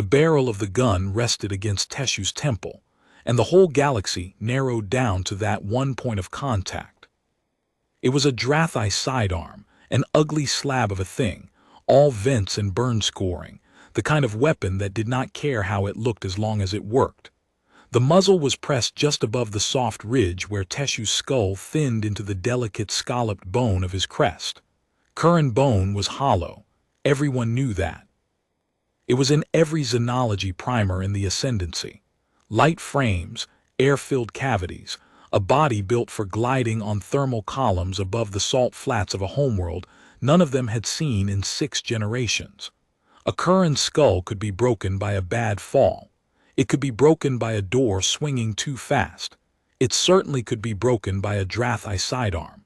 The barrel of the gun rested against Teshu's temple, and the whole galaxy narrowed down to that one point of contact. It was a Drathi sidearm, an ugly slab of a thing, all vents and burn scoring, the kind of weapon that did not care how it looked as long as it worked. The muzzle was pressed just above the soft ridge where Teshu's skull thinned into the delicate scalloped bone of his crest. Kirren bone was hollow. Everyone knew that. It was in every xenology primer in the Ascendancy. Light frames, air-filled cavities, a body built for gliding on thermal columns above the salt flats of a homeworld none of them had seen in 6 generations. A Kirren skull could be broken by a bad fall. It could be broken by a door swinging too fast. It certainly could be broken by a Drathi sidearm.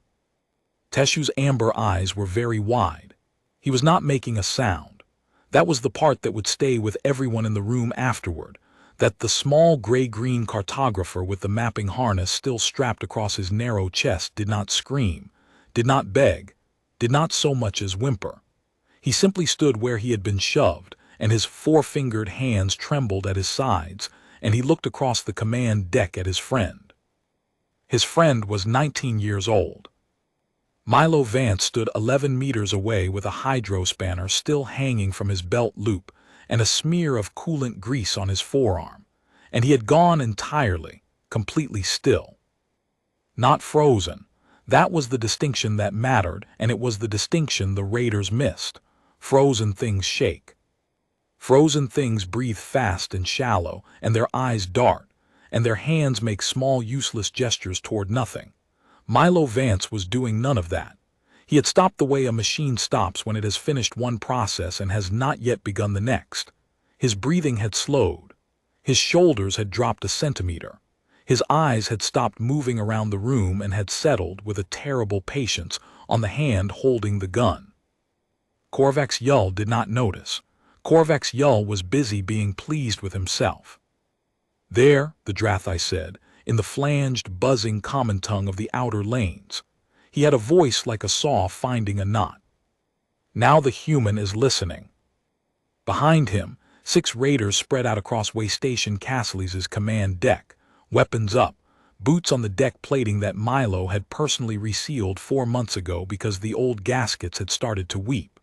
Teshu's amber eyes were very wide. He was not making a sound. That was the part that would stay with everyone in the room afterward, that the small gray-green cartographer with the mapping harness still strapped across his narrow chest did not scream, did not beg, did not so much as whimper. He simply stood where he had been shoved, and his 4-fingered hands trembled at his sides, and he looked across the command deck at his friend. His friend was 19 years old. Milo Vance stood 11 meters away with a hydrospanner still hanging from his belt loop and a smear of coolant grease on his forearm, and he had gone entirely, completely still. Not frozen. That was the distinction that mattered, and it was the distinction the raiders missed. Frozen things shake. Frozen things breathe fast and shallow, and their eyes dart, and their hands make small useless gestures toward nothing. Milo Vance was doing none of that. He had stopped the way a machine stops when it has finished one process and has not yet begun the next. His breathing had slowed. His shoulders had dropped a centimeter. His eyes had stopped moving around the room and had settled with a terrible patience on the hand holding the gun. Korvax Yull did not notice. Korvax Yull was busy being pleased with himself. There, the Drathi said, in the flanged, buzzing common tongue of the outer lanes. He had a voice like a saw finding a knot. Now the human is listening. Behind him, 6 raiders spread out across Waystation Cassilis' command deck, weapons up, boots on the deck plating that Milo had personally resealed 4 months ago because the old gaskets had started to weep.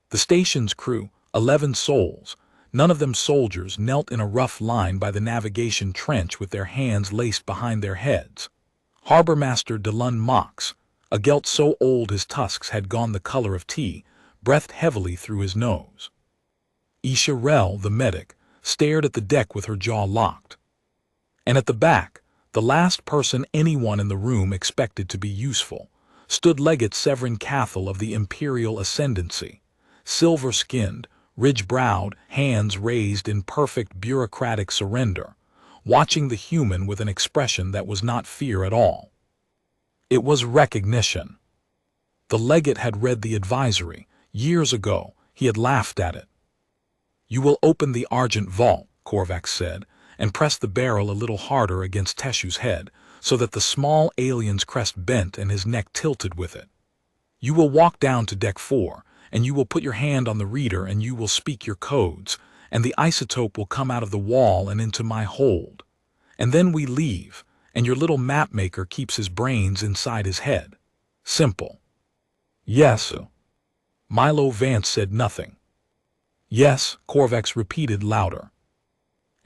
The station's crew, 11 souls, none of them soldiers, knelt in a rough line by the navigation trench with their hands laced behind their heads. Harbormaster Delun Mox, a gelt so old his tusks had gone the color of tea, breathed heavily through his nose. Isha Rel, the medic, stared at the deck with her jaw locked. And at the back, the last person anyone in the room expected to be useful, stood Legate Thren Verge of the Imperial Ascendancy, silver-skinned, ridge-browed, hands raised in perfect bureaucratic surrender, watching the human with an expression that was not fear at all. It was recognition. The legate had read the advisory. Years ago, he had laughed at it. "You will open the Argent Vault," Korvax said, and pressed the barrel a little harder against Teshu's head, so that the small alien's crest bent and his neck tilted with it. "You will walk down to Deck 4, and you will put your hand on the reader and you will speak your codes, and the isotope will come out of the wall and into my hold. And then we leave, and your little map maker keeps his brains inside his head. Simple." "Yes." Milo Vance said nothing. "Yes," Korvax repeated louder.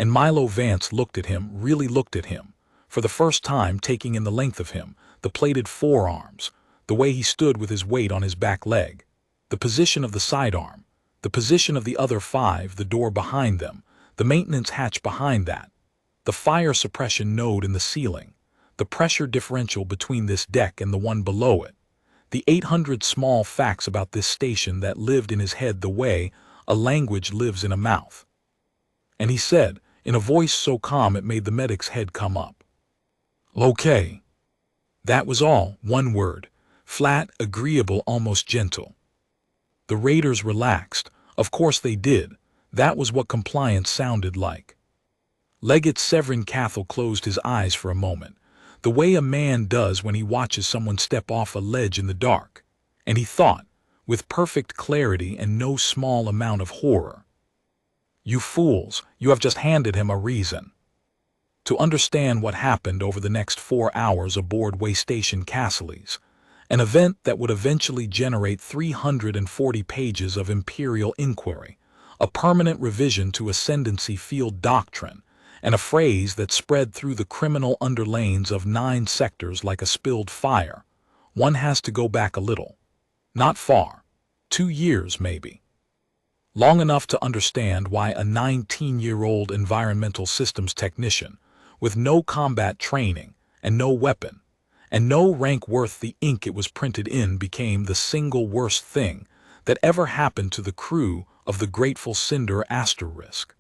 And Milo Vance looked at him, really looked at him, for the first time taking in the length of him, the plated forearms, the way he stood with his weight on his back leg, the position of the sidearm, the position of the other 5, the door behind them, the maintenance hatch behind that, the fire suppression node in the ceiling, the pressure differential between this deck and the one below it, the 800 small facts about this station that lived in his head the way a language lives in a mouth. And he said, in a voice so calm it made the medic's head come up, "Okay." That was all, one word, flat, agreeable, almost gentle. The raiders relaxed. Of course they did. That was what compliance sounded like. Legate Thren Verge closed his eyes for a moment, the way a man does when he watches someone step off a ledge in the dark, and he thought, with perfect clarity and no small amount of horror, You fools, you have just handed him a reason. To understand what happened over the next 4 hours aboard Waystation Cassilis, an event that would eventually generate 340 pages of Imperial inquiry, a permanent revision to ascendancy field doctrine, and a phrase that spread through the criminal underlanes of 9 sectors like a spilled fire, one has to go back a little. Not far. 2 years, maybe. Long enough to understand why a 19-year-old environmental systems technician, with no combat training and no weapon, and no rank worth the ink it was printed in, became the single worst thing that ever happened to the crew of the Grateful Cinder asterisk.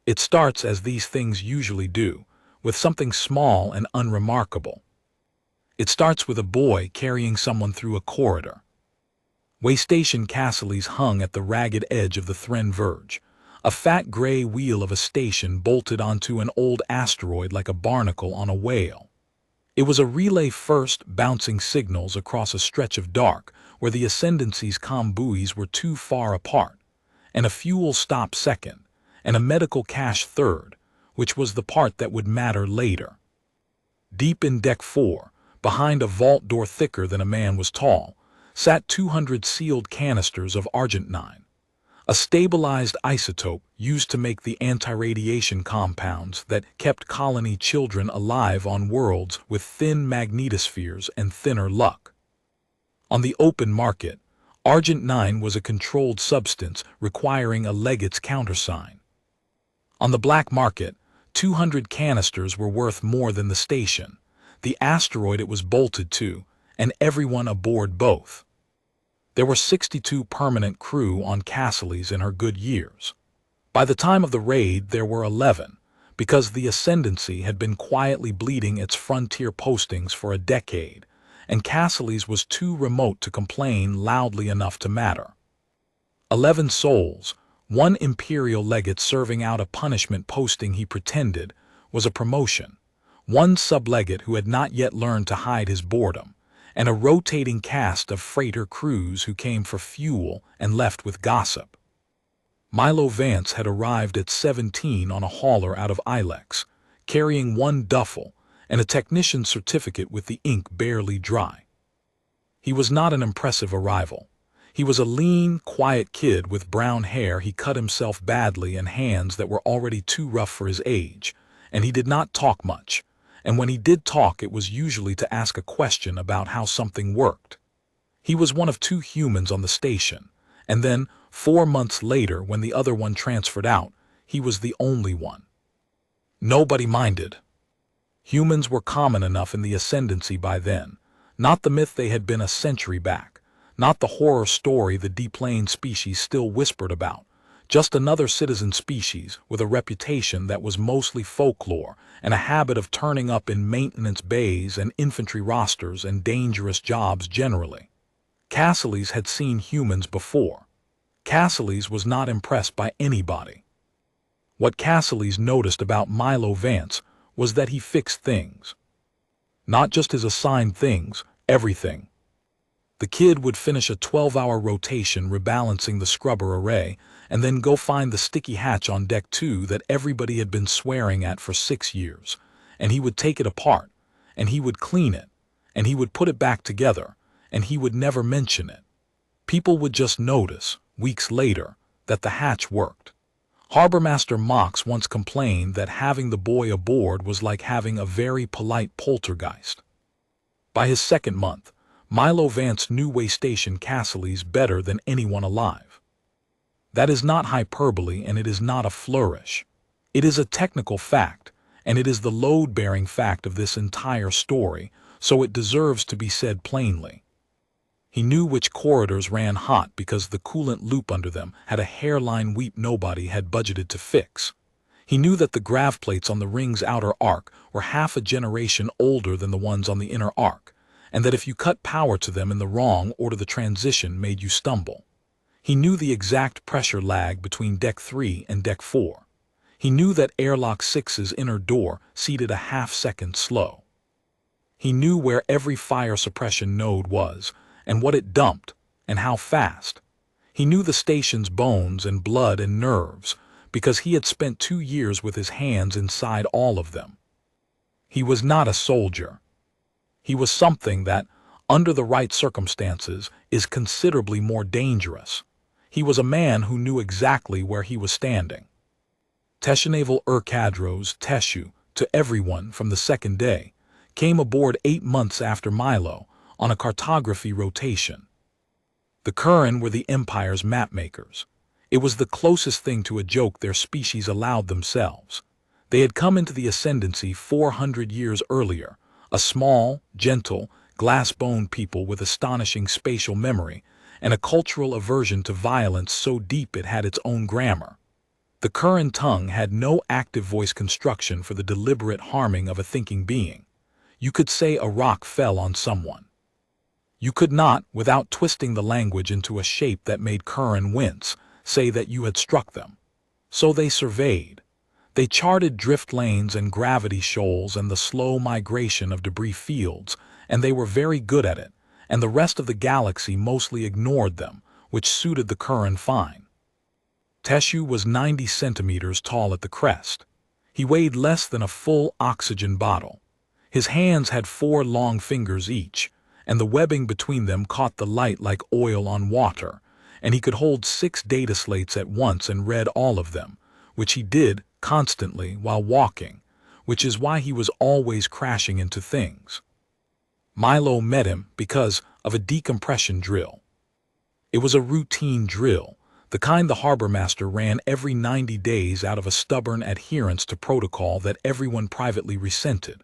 It starts, as these things usually do, with something small and unremarkable. It starts with a boy carrying someone through a corridor. Waystation Cassilis hung at the ragged edge of the Thren Verge, a fat gray wheel of a station bolted onto an old asteroid like a barnacle on a whale. It was a relay first, bouncing signals across a stretch of dark where the Ascendancy's comm buoys were too far apart, and a fuel stop second, and a medical cache third, which was the part that would matter later. Deep in Deck 4, behind a vault door thicker than a man was tall, sat 200 sealed canisters of Argentine, a stabilized isotope used to make the anti-radiation compounds that kept colony children alive on worlds with thin magnetospheres and thinner luck. On the open market, Argentine was a controlled substance requiring a legate's countersign. On the black market, 200 canisters were worth more than the station, the asteroid it was bolted to, and everyone aboard both. There were 62 permanent crew on Cassilis in her good years. By the time of the raid there were 11, because the Ascendancy had been quietly bleeding its frontier postings for a decade, and Cassilis was too remote to complain loudly enough to matter. 11 souls, one Imperial Legate serving out a punishment posting he pretended was a promotion, one sublegate who had not yet learned to hide his boredom, and a rotating cast of freighter crews who came for fuel and left with gossip. Milo Vance had arrived at 17 on a hauler out of Ilex, carrying 1 duffel and a technician's certificate with the ink barely dry. He was not an impressive arrival. He was a lean, quiet kid with brown hair. He cut himself badly and hands that were already too rough for his age, and he did not talk much. And when he did talk, it was usually to ask a question about how something worked. He was one of 2 humans on the station, and then, 4 months later, when the other one transferred out, he was the only one. Nobody minded. Humans were common enough in the Ascendancy by then, not the myth they had been a century back, not the horror story the deplaned species still whispered about, just another citizen species with a reputation that was mostly folklore and a habit of turning up in maintenance bays and infantry rosters and dangerous jobs generally. Cassilis had seen humans before. Cassilis was not impressed by anybody. What Cassilis noticed about Milo Vance was that he fixed things. Not just his assigned things, everything. The kid would finish a 12-hour rotation rebalancing the scrubber array and then go find the sticky hatch on Deck 2 that everybody had been swearing at for 6 years, and he would take it apart, and he would clean it, and he would put it back together, and he would never mention it. People would just notice, weeks later, that the hatch worked. Harbormaster Mox once complained that having the boy aboard was like having a very polite poltergeist. By his 2nd month, Milo Vance knew Waystation Cassilis better than anyone alive. That is not hyperbole, and it is not a flourish. It is a technical fact, and it is the load-bearing fact of this entire story, so it deserves to be said plainly. He knew which corridors ran hot because the coolant loop under them had a hairline weep nobody had budgeted to fix. He knew that the grav plates on the ring's outer arc were half a generation older than the ones on the inner arc, and that if you cut power to them in the wrong order, the transition made you stumble. He knew the exact pressure lag between Deck 3 and Deck 4. He knew that Airlock 6's inner door seated a half-second slow. He knew where every fire suppression node was, and what it dumped, and how fast. He knew the station's bones and blood and nerves, because he had spent 2 years with his hands inside all of them. He was not a soldier. He was something that, under the right circumstances, is considerably more dangerous. He was a man who knew exactly where he was standing. Teshunaval Cadros Teshu, to everyone from the second day, came aboard 8 months after Milo on a cartography rotation. The Kirren were the Empire's mapmakers. It was the closest thing to a joke their species allowed themselves. They had come into the ascendancy 400 years earlier, a small, gentle, glass-boned people with astonishing spatial memory and a cultural aversion to violence so deep it had its own grammar. The Kirren tongue had no active voice construction for the deliberate harming of a thinking being. You could say a rock fell on someone. You could not, without twisting the language into a shape that made Kirren wince, say that you had struck them. So they surveyed. They charted drift lanes and gravity shoals and the slow migration of debris fields, and they were very good at it, and the rest of the galaxy mostly ignored them, which suited the Kirren fine. Teshu was 90 centimeters tall at the crest. He weighed less than a full oxygen bottle. His hands had 4 long fingers each, and the webbing between them caught the light like oil on water, and he could hold 6 data slates at once and read all of them, which he did constantly while walking, which is why he was always crashing into things. Milo met him because of a decompression drill. It was a routine drill, the kind the harbor master ran every 90 days out of a stubborn adherence to protocol that everyone privately resented.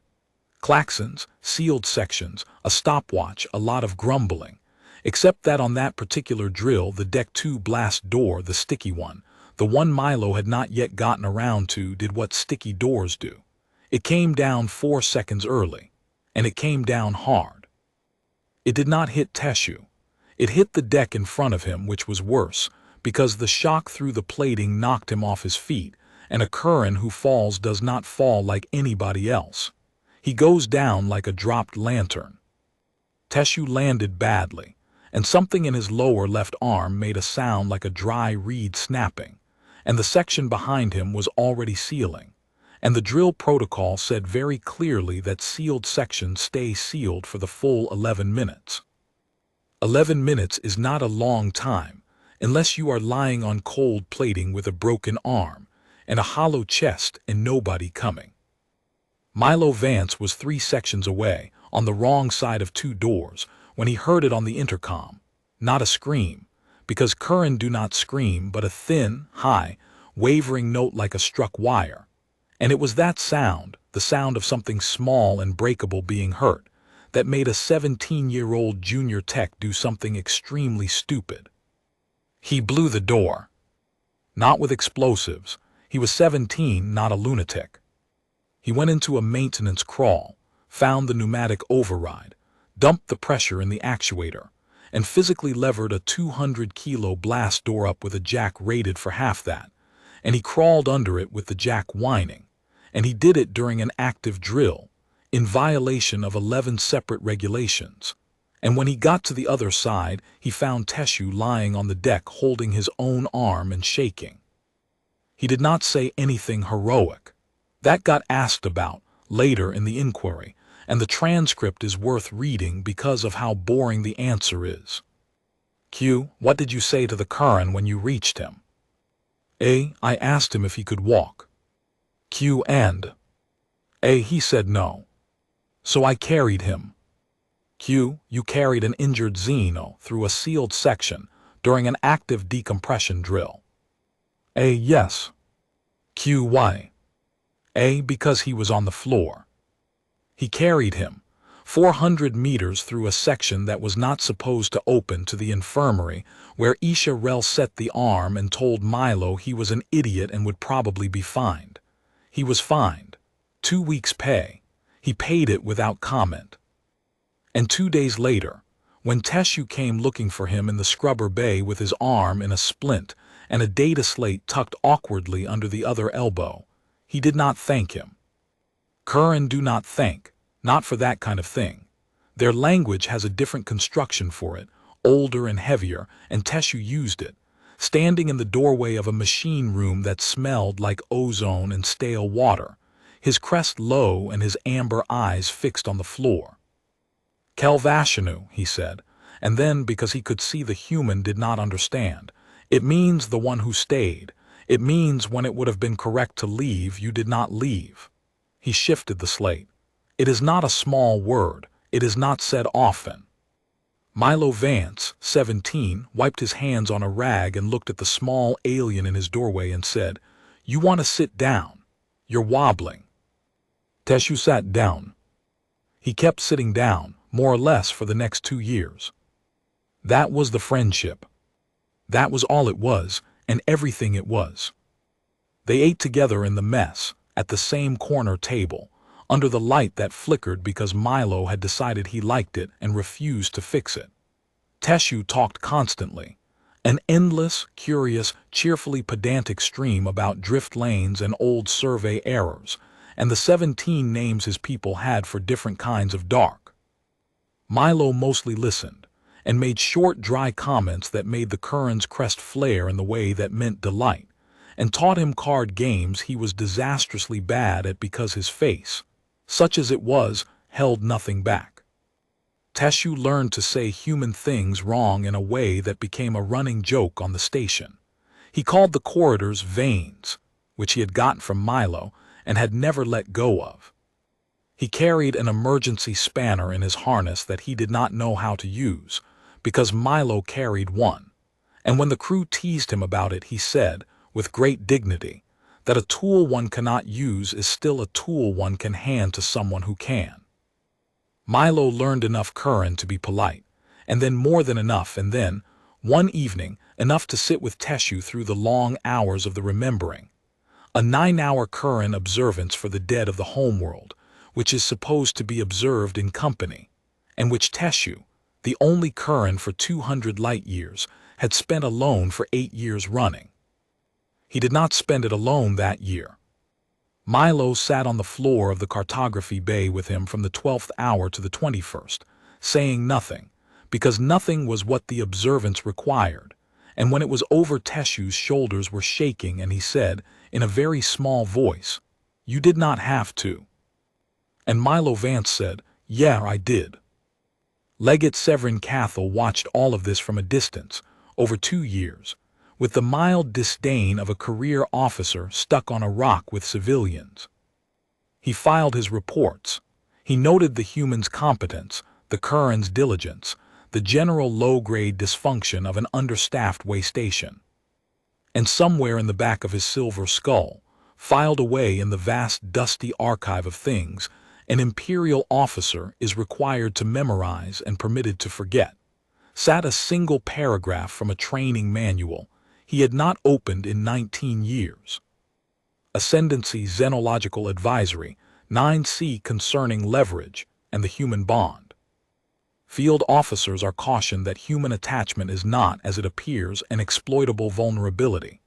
Klaxons, sealed sections, a stopwatch, a lot of grumbling, except that on that particular drill the Deck 2 blast door, the sticky one, the one Milo had not yet gotten around to, did what sticky doors do. It came down 4 seconds early, and it came down hard. It did not hit Teshu. It hit the deck in front of him, which was worse, because the shock through the plating knocked him off his feet, and a Kirren who falls does not fall like anybody else. He goes down like a dropped lantern. Teshu landed badly, and something in his lower left arm made a sound like a dry reed snapping, and the section behind him was already sealing, and the drill protocol said very clearly that sealed sections stay sealed for the full 11 minutes. 11 minutes is not a long time, unless you are lying on cold plating with a broken arm and a hollow chest and nobody coming. Milo Vance was 3 sections away, on the wrong side of 2 doors, when he heard it on the intercom. Not a scream, because Kirren do not scream, but a thin, high, wavering note like a struck wire. And it was that sound, the sound of something small and breakable being hurt, that made a 17-year-old junior tech do something extremely stupid. He blew the door. Not with explosives. He was 17, not a lunatic. He went into a maintenance crawl, found the pneumatic override, dumped the pressure in the actuator, and physically levered a 200-kilo blast door up with a jack rated for half that, and he crawled under it with the jack whining, and he did it during an active drill, in violation of 11 separate regulations. And when he got to the other side, he found Teshu lying on the deck holding his own arm and shaking. He did not say anything heroic. That got asked about later in the inquiry, and the transcript is worth reading because of how boring the answer is. Q. What did you say to the Kirren when you reached him? A. I asked him if he could walk. Q. And A. He said no. So I carried him. Q. You carried an injured Xeno through a sealed section during an active decompression drill. A. Yes. Q. Why? A. Because he was on the floor. He carried him 400 meters through a section that was not supposed to open to the infirmary, where Isha Rel set the arm and told Milo he was an idiot and would probably be fined. He was fined. 2 weeks' pay. He paid it without comment. And 2 days later, when Teshu came looking for him in the scrubber bay with his arm in a splint and a data slate tucked awkwardly under the other elbow, he did not thank him. Kirren do not thank, not for that kind of thing. Their language has a different construction for it, older and heavier, and Teshu used it, standing in the doorway of a machine room that smelled like ozone and stale water, his crest low and his amber eyes fixed on the floor. "Kelvashanu," he said, and then, because he could see the human did not understand, "It means the one who stayed. It means when it would have been correct to leave, you did not leave." He shifted the slate. "It is not a small word. It is not said often." Milo Vance, 17, wiped his hands on a rag and looked at the small alien in his doorway and said, "You want to sit down. You're wobbling." Teshu sat down. He kept sitting down, more or less, for the next 2 years. That was the friendship. That was all it was, and everything it was. They ate together in the mess, at the same corner table, under the light that flickered because Milo had decided he liked it and refused to fix it. Teshu talked constantly, an endless, curious, cheerfully pedantic stream about drift lanes and old survey errors, and the 17 names his people had for different kinds of dark. Milo mostly listened, and made short, dry comments that made the Kirren's crest flare in the way that meant delight, and taught him card games he was disastrously bad at because his face, such as it was, held nothing back. Teshu learned to say human things wrong in a way that became a running joke on the station. He called the corridors veins, which he had gotten from Milo and had never let go of. He carried an emergency spanner in his harness that he did not know how to use, because Milo carried one, and when the crew teased him about it, he said, with great dignity, that a tool one cannot use is still a tool one can hand to someone who can. Milo learned enough Kirren to be polite, and then more than enough, and then, one evening, enough to sit with Teshu through the long hours of the remembering, a 9-hour Kirren observance for the dead of the homeworld, which is supposed to be observed in company, and which Teshu, the only Kirren for 200 light years, had spent alone for 8 years running. He did not spend it alone that year. Milo sat on the floor of the cartography bay with him from the 12th hour to the 21st, saying nothing, because nothing was what the observance required, and when it was over, Teshu's shoulders were shaking and he said, in a very small voice, "You did not have to." And Milo Vance said, "Yeah, I did." Legate Thren Cassilis watched all of this from a distance, over 2 years, with the mild disdain of a career officer stuck on a rock with civilians. He filed his reports. He noted the human's competence, the Kirren's diligence, the general low-grade dysfunction of an understaffed waystation. And somewhere in the back of his silver skull, filed away in the vast dusty archive of things, an Imperial officer is required to memorize and permitted to forget, sat a single paragraph from a training manual he had not opened in 19 years. Ascendancy Xenological Advisory, 9C concerning leverage and the human bond. Field officers are cautioned that human attachment is not, as it appears, an exploitable vulnerability.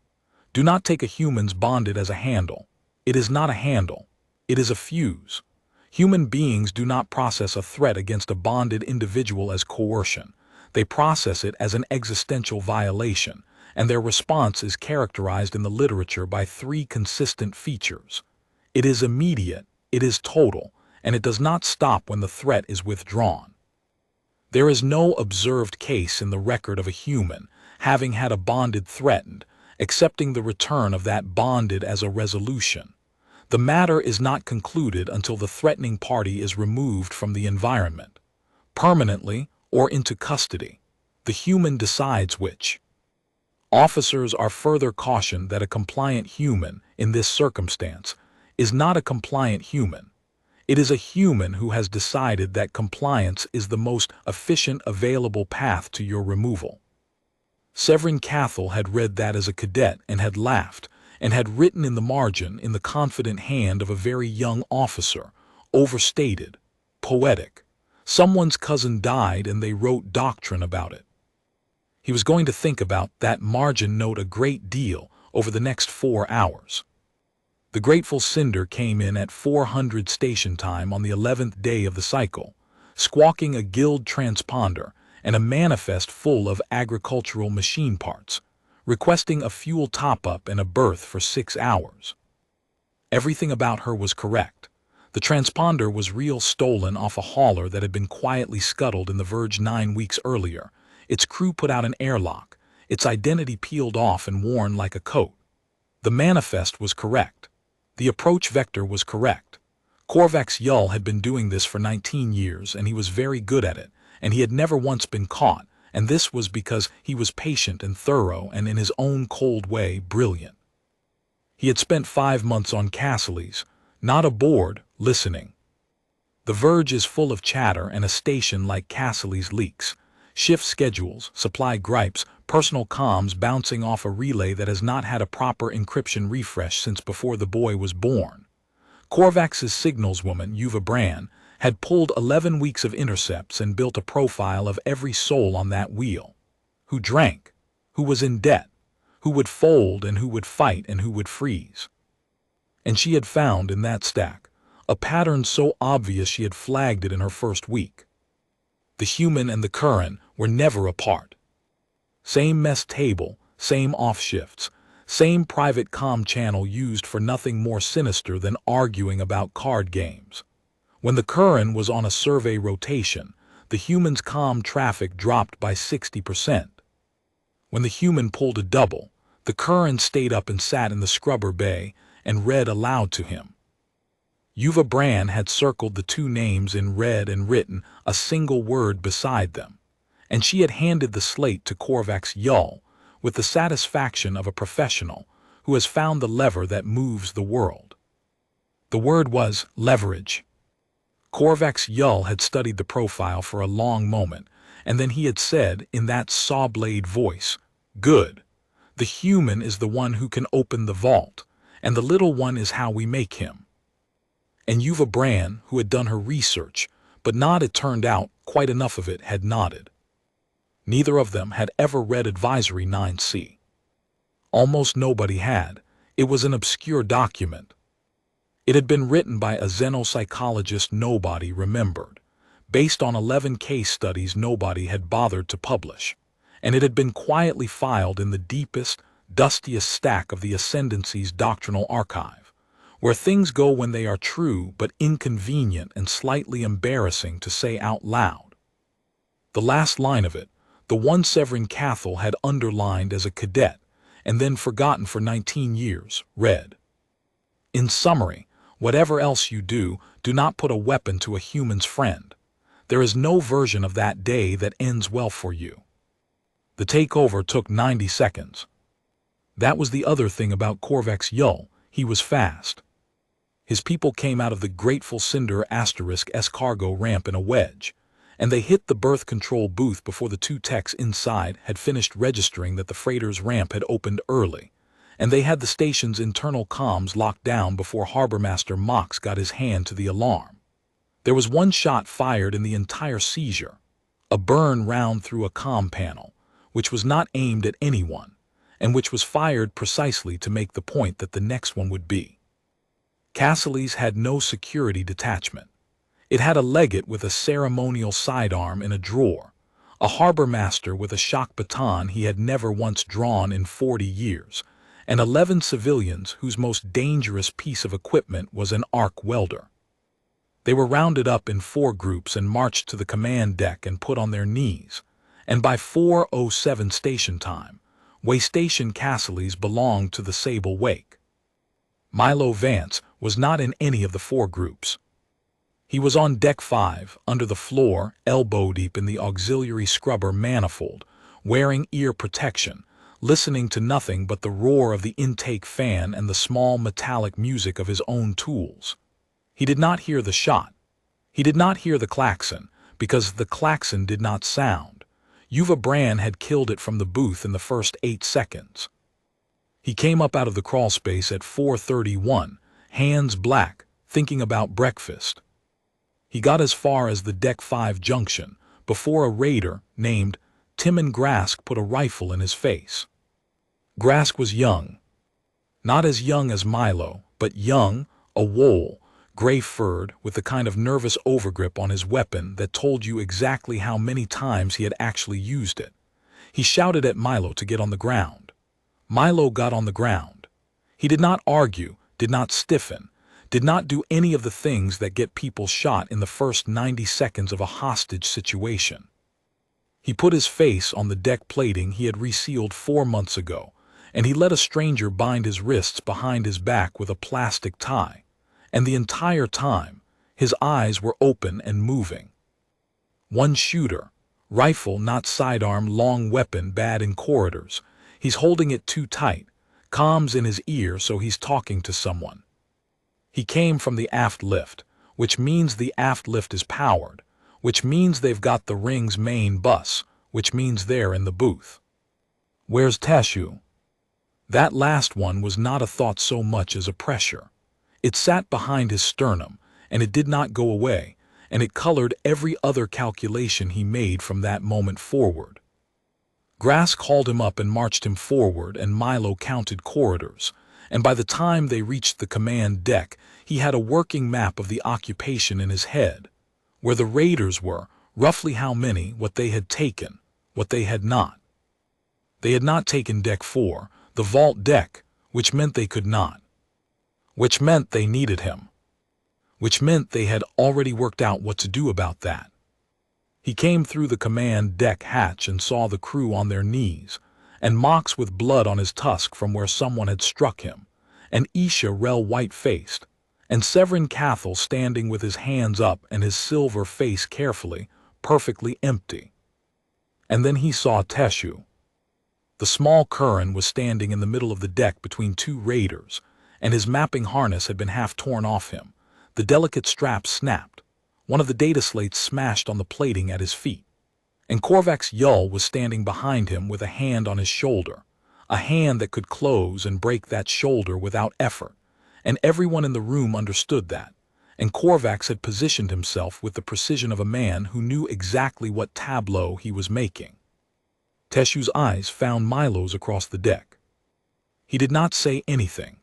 Do not take a human's bonded as a handle. It is not a handle. It is a fuse. Human beings do not process a threat against a bonded individual as coercion. They process it as an existential violation, and their response is characterized in the literature by 3 consistent features. It is immediate, it is total, and it does not stop when the threat is withdrawn. There is no observed case in the record of a human having had a bonded threatened, accepting the return of that bonded as a resolution. The matter is not concluded until the threatening party is removed from the environment, permanently or into custody. The human decides which. Officers are further cautioned that a compliant human, in this circumstance, is not a compliant human. It is a human who has decided that compliance is the most efficient available path to your removal. Thren Cassilis had read that as a cadet and had laughed, and had written in the margin in the confident hand of a very young officer, overstated, poetic. Someone's cousin died and they wrote doctrine about it. He was going to think about that margin note a great deal over the next 4 hours. The Grateful Cinder came in at 400 station time on the 11th day of the cycle, squawking a guild transponder and a manifest full of agricultural machine parts, requesting a fuel top-up and a berth for 6 hours. Everything about her was correct. The transponder was real, stolen off a hauler that had been quietly scuttled in the Verge 9 weeks earlier, its crew put out an airlock, its identity peeled off and worn like a coat. The manifest was correct. The approach vector was correct. Korvax Yull had been doing this for 19 years, and he was very good at it, and he had never once been caught, and this was because he was patient and thorough and in his own cold way brilliant. He had spent 5 months on Cassilis, not aboard, listening. The Verge is full of chatter, and a station like Cassilis leaks. Shift schedules, supply gripes, personal comms bouncing off a relay that has not had a proper encryption refresh since before the boy was born. Korvax's signals woman, Yuva Bran, had pulled 11 weeks of intercepts and built a profile of every soul on that wheel. Who drank, who was in debt, who would fold and who would fight and who would freeze. And she had found in that stack a pattern so obvious she had flagged it in her first week. The human and the Kirren were never apart. Same mess table, same off shifts, same private comm channel used for nothing more sinister than arguing about card games. When the Kirren was on a survey rotation, the human's comm traffic dropped by 60%. When the human pulled a double, the Kirren stayed up and sat in the scrubber bay and read aloud to him. Yuva Bran had circled the 2 names in red and written a single word beside them, and she had handed the slate to Korvax Yull with the satisfaction of a professional who has found the lever that moves the world. The word was leverage. Korvax Yull had studied the profile for a long moment, and then he had said in that saw-blade voice, "Good. The human is the one who can open the vault, and the little one is how we make him." And Yuva Bran, who had done her research, but not, it turned out, quite enough of it, had nodded. Neither of them had ever read Advisory 9C. Almost nobody had. It was an obscure document. It had been written by a xenopsychologist nobody remembered, based on 11 case studies nobody had bothered to publish, and it had been quietly filed in the deepest, dustiest stack of the Ascendancy's doctrinal archive, where things go when they are true but inconvenient and slightly embarrassing to say out loud. The last line of it, the one Severin Cathal had underlined as a cadet and then forgotten for 19 years, read, "In summary, whatever else you do, do not put a weapon to a human's friend. There is no version of that day that ends well for you." The takeover took 90 seconds. That was the other thing about Korvax Yull, he was fast. His people came out of the Grateful Cinder *S cargo ramp in a wedge, and they hit the berth control booth before the 2 techs inside had finished registering that the freighter's ramp had opened early, and they had the station's internal comms locked down before Harbormaster Mox got his hand to the alarm. There was 1 shot fired in the entire seizure, a burn round through a comm panel, which was not aimed at anyone, and which was fired precisely to make the point that the next one would be. Cassilis had no security detachment. It had a legate with a ceremonial sidearm in a drawer, a harbormaster with a shock baton he had never once drawn in 40 years, and 11 civilians whose most dangerous piece of equipment was an arc welder. They were rounded up in 4 groups and marched to the command deck and put on their knees, and by 4:07 station time, Waystation Cassilis belonged to the Sable Wake. Milo Vance was not in any of the 4 groups. He was on Deck 5, under the floor, elbow-deep in the auxiliary scrubber manifold, wearing ear protection, listening to nothing but the roar of the intake fan and the small metallic music of his own tools. He did not hear the shot. He did not hear the klaxon, because the klaxon did not sound. Yuva Bran had killed it from the booth in the first 8 seconds. He came up out of the crawlspace at 4:31, hands black, thinking about breakfast. He got as far as the Deck 5 junction before a raider named Timon Grask put a rifle in his face. Grask was young. Not as young as Milo, but young, a wole, gray-furred, with the kind of nervous overgrip on his weapon that told you exactly how many times he had actually used it. He shouted at Milo to get on the ground. Milo got on the ground. He did not argue, did not stiffen, did not do any of the things that get people shot in the first 90 seconds of a hostage situation. He put his face on the deck plating he had resealed 4 months ago, and he let a stranger bind his wrists behind his back with a plastic tie, and the entire time, his eyes were open and moving. One shooter, rifle not sidearm, long weapon bad in corridors. He's holding it too tight, comms in his ear so he's talking to someone. He came from the aft lift, which means the aft lift is powered, which means they've got the ring's main bus, which means they're in the booth. Where's Teshu? That last one was not a thought so much as a pressure. It sat behind his sternum, and it did not go away, and it colored every other calculation he made from that moment forward. Grass called him up and marched him forward, and Milo counted corridors, and by the time they reached the command deck, he had a working map of the occupation in his head, where the raiders were, roughly how many, what they had taken, what they had not. They had not taken Deck 4, the vault deck, which meant they could not. Which meant they needed him. Which meant they had already worked out what to do about that. He came through the command deck hatch and saw the crew on their knees, and Mox with blood on his tusk from where someone had struck him, and Isha Rel white-faced, and Thren Verge standing with his hands up and his silver face carefully, perfectly empty. And then he saw Teshu. The small Kirren was standing in the middle of the deck between two raiders, and his mapping harness had been half torn off him. The delicate strap snapped. One of the data slates smashed on the plating at his feet. And Korvax Yull was standing behind him with a hand on his shoulder, a hand that could close and break that shoulder without effort. And everyone in the room understood that, and Korvax had positioned himself with the precision of a man who knew exactly what tableau he was making. Teshu's eyes found Milo's across the deck. He did not say anything,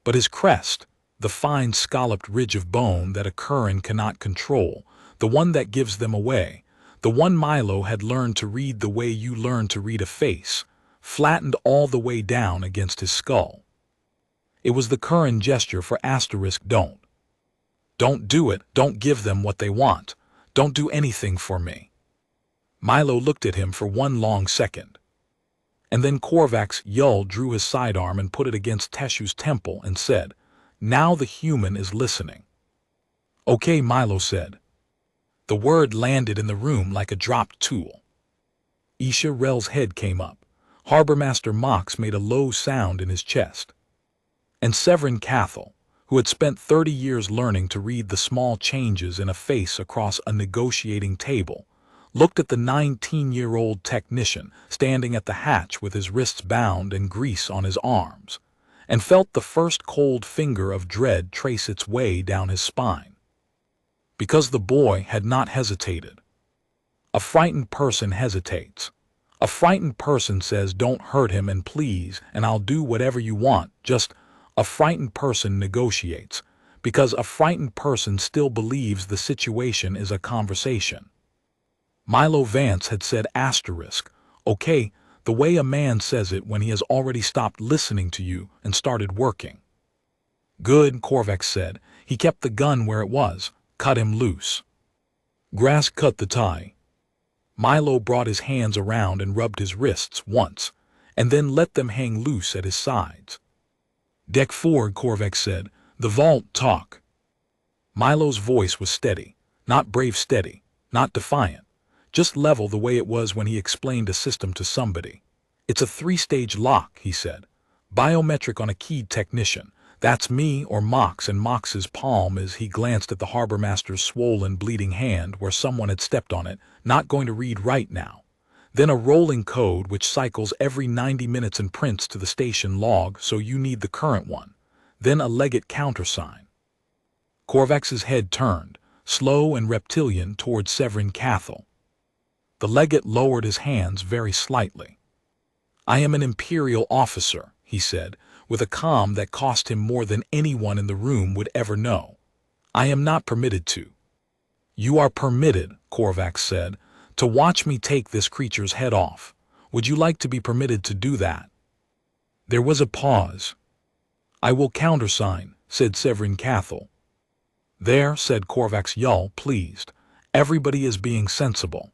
but his crest, the fine scalloped ridge of bone that a Kirren cannot control, the one that gives them away, the one Milo had learned to read the way you learn to read a face, flattened all the way down against his skull. It was the Kirren gesture for don't. Don't do it, don't give them what they want, don't do anything for me. Milo looked at him for one long second. And then Korvax Yull drew his sidearm and put it against Teshu's temple and said, "Now the human is listening." "Okay," Milo said. The word landed in the room like a dropped tool. Isha Rel's head came up. Harbormaster Mox made a low sound in his chest. And Thren Verge, who had spent 30 years learning to read the small changes in a face across a negotiating table, looked at the 19-year-old technician standing at the hatch with his wrists bound and grease on his arms, and felt the first cold finger of dread trace its way down his spine. Because the boy had not hesitated. A frightened person hesitates. A frightened person says, "Don't hurt him, and please, and I'll do whatever you want, just..." A frightened person negotiates, because a frightened person still believes the situation is a conversation. Milo Vance had said "okay," the way a man says it when he has already stopped listening to you and started working. "Good," Korvax said. He kept the gun where it was. Cut him loose. Grass cut the tie. Milo brought his hands around and rubbed his wrists once, and then let them hang loose at his sides. "Deck 4, Korvax said. "The vault, talk." Milo's voice was steady, not brave steady, not defiant, just level the way it was when he explained a system to somebody. "It's a 3-stage lock," he said. "Biometric on a keyed technician. That's me or Mox, and Mox's palm is..." He glanced at the harbormaster's swollen, bleeding hand where someone had stepped on it. "Not going to read right now. Then a rolling code which cycles every 90 minutes and prints to the station log, so you need the current one. Then a legate countersign." Korvax's head turned, slow and reptilian, toward Thren Verge. The legate lowered his hands very slightly. "I am an Imperial officer," he said, with a calm that cost him more than anyone in the room would ever know. "I am not permitted to." "You are permitted," Korvax said, "to watch me take this creature's head off. Would you like to be permitted to do that?" There was a pause. "I will countersign," said Thren Cassilis. "There," said Korvax Yull, pleased. "Everybody is being sensible."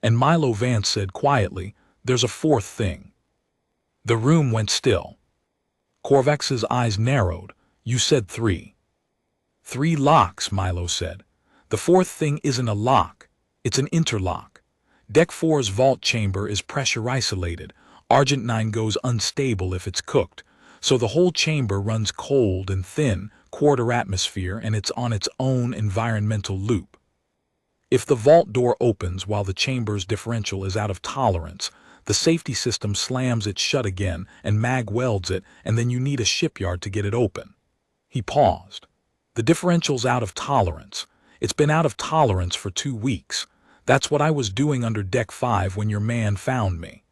And Milo Vance said quietly, "There's a fourth thing." The room went still. Korvax's eyes narrowed. "You said 3. 3 locks," Milo said. "The fourth thing isn't a lock. It's an interlock. Deck 4's vault chamber is pressure isolated. Argent 9 goes unstable if it's cooked. So the whole chamber runs cold and thin, quarter atmosphere, and it's on its own environmental loop. If the vault door opens while the chamber's differential is out of tolerance, the safety system slams it shut again and mag welds it, and then you need a shipyard to get it open." He paused. "The differential's out of tolerance. It's been out of tolerance for 2 weeks. That's what I was doing under Deck 5 when your man found me.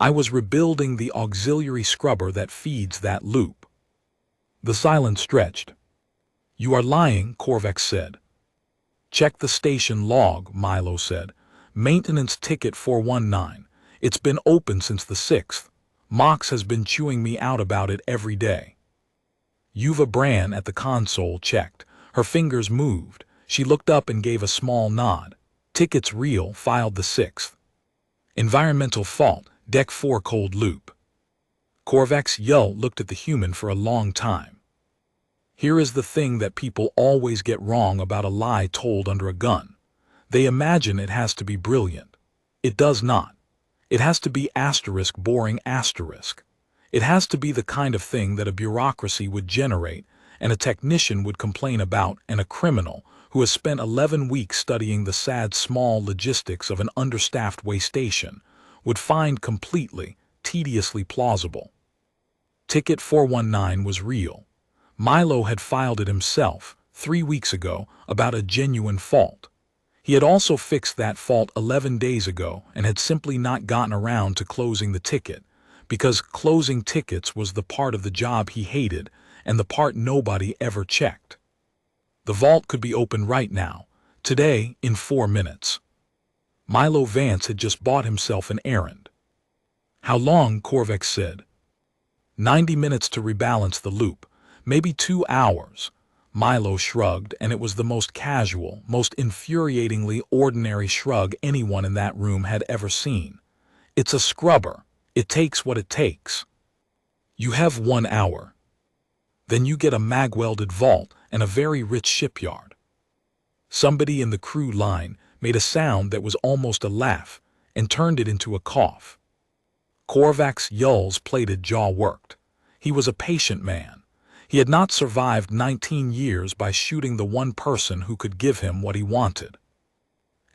I was rebuilding the auxiliary scrubber that feeds that loop." The silence stretched. "You are lying," Korvax said. "Check the station log," Milo said. "Maintenance ticket 419. It's been open since the 6th. Mox has been chewing me out about it every day." Yuva Bran at the console checked. Her fingers moved. She looked up and gave a small nod. "Ticket's real, filed the 6th. Environmental fault, Deck 4 cold loop." Korvax Yull looked at the human for a long time. Here is the thing that people always get wrong about a lie told under a gun. They imagine it has to be brilliant. It does not. It has to be asterisk boring asterisk. It has to be the kind of thing that a bureaucracy would generate and a technician would complain about, and a criminal who has spent 11 weeks studying the sad small logistics of an understaffed waystation would find completely, tediously plausible. Ticket 419 was real. Milo had filed it himself 3 weeks ago about a genuine fault. He had also fixed that fault 11 days ago and had simply not gotten around to closing the ticket, because closing tickets was the part of the job he hated and the part nobody ever checked. The vault could be open right now, today, in 4 minutes. Milo Vance had just bought himself an errand. "How long?" Korvax said. 90 minutes to rebalance the loop, maybe 2 hours. Milo shrugged, and it was the most casual, most infuriatingly ordinary shrug anyone in that room had ever seen. "It's a scrubber. It takes what it takes. You have 1 hour. Then you get a mag-welded vault and a very rich shipyard." Somebody in the crew line made a sound that was almost a laugh and turned it into a cough. Korvax Yull's plated jaw worked. He was a patient man. He had not survived 19 years by shooting the one person who could give him what he wanted.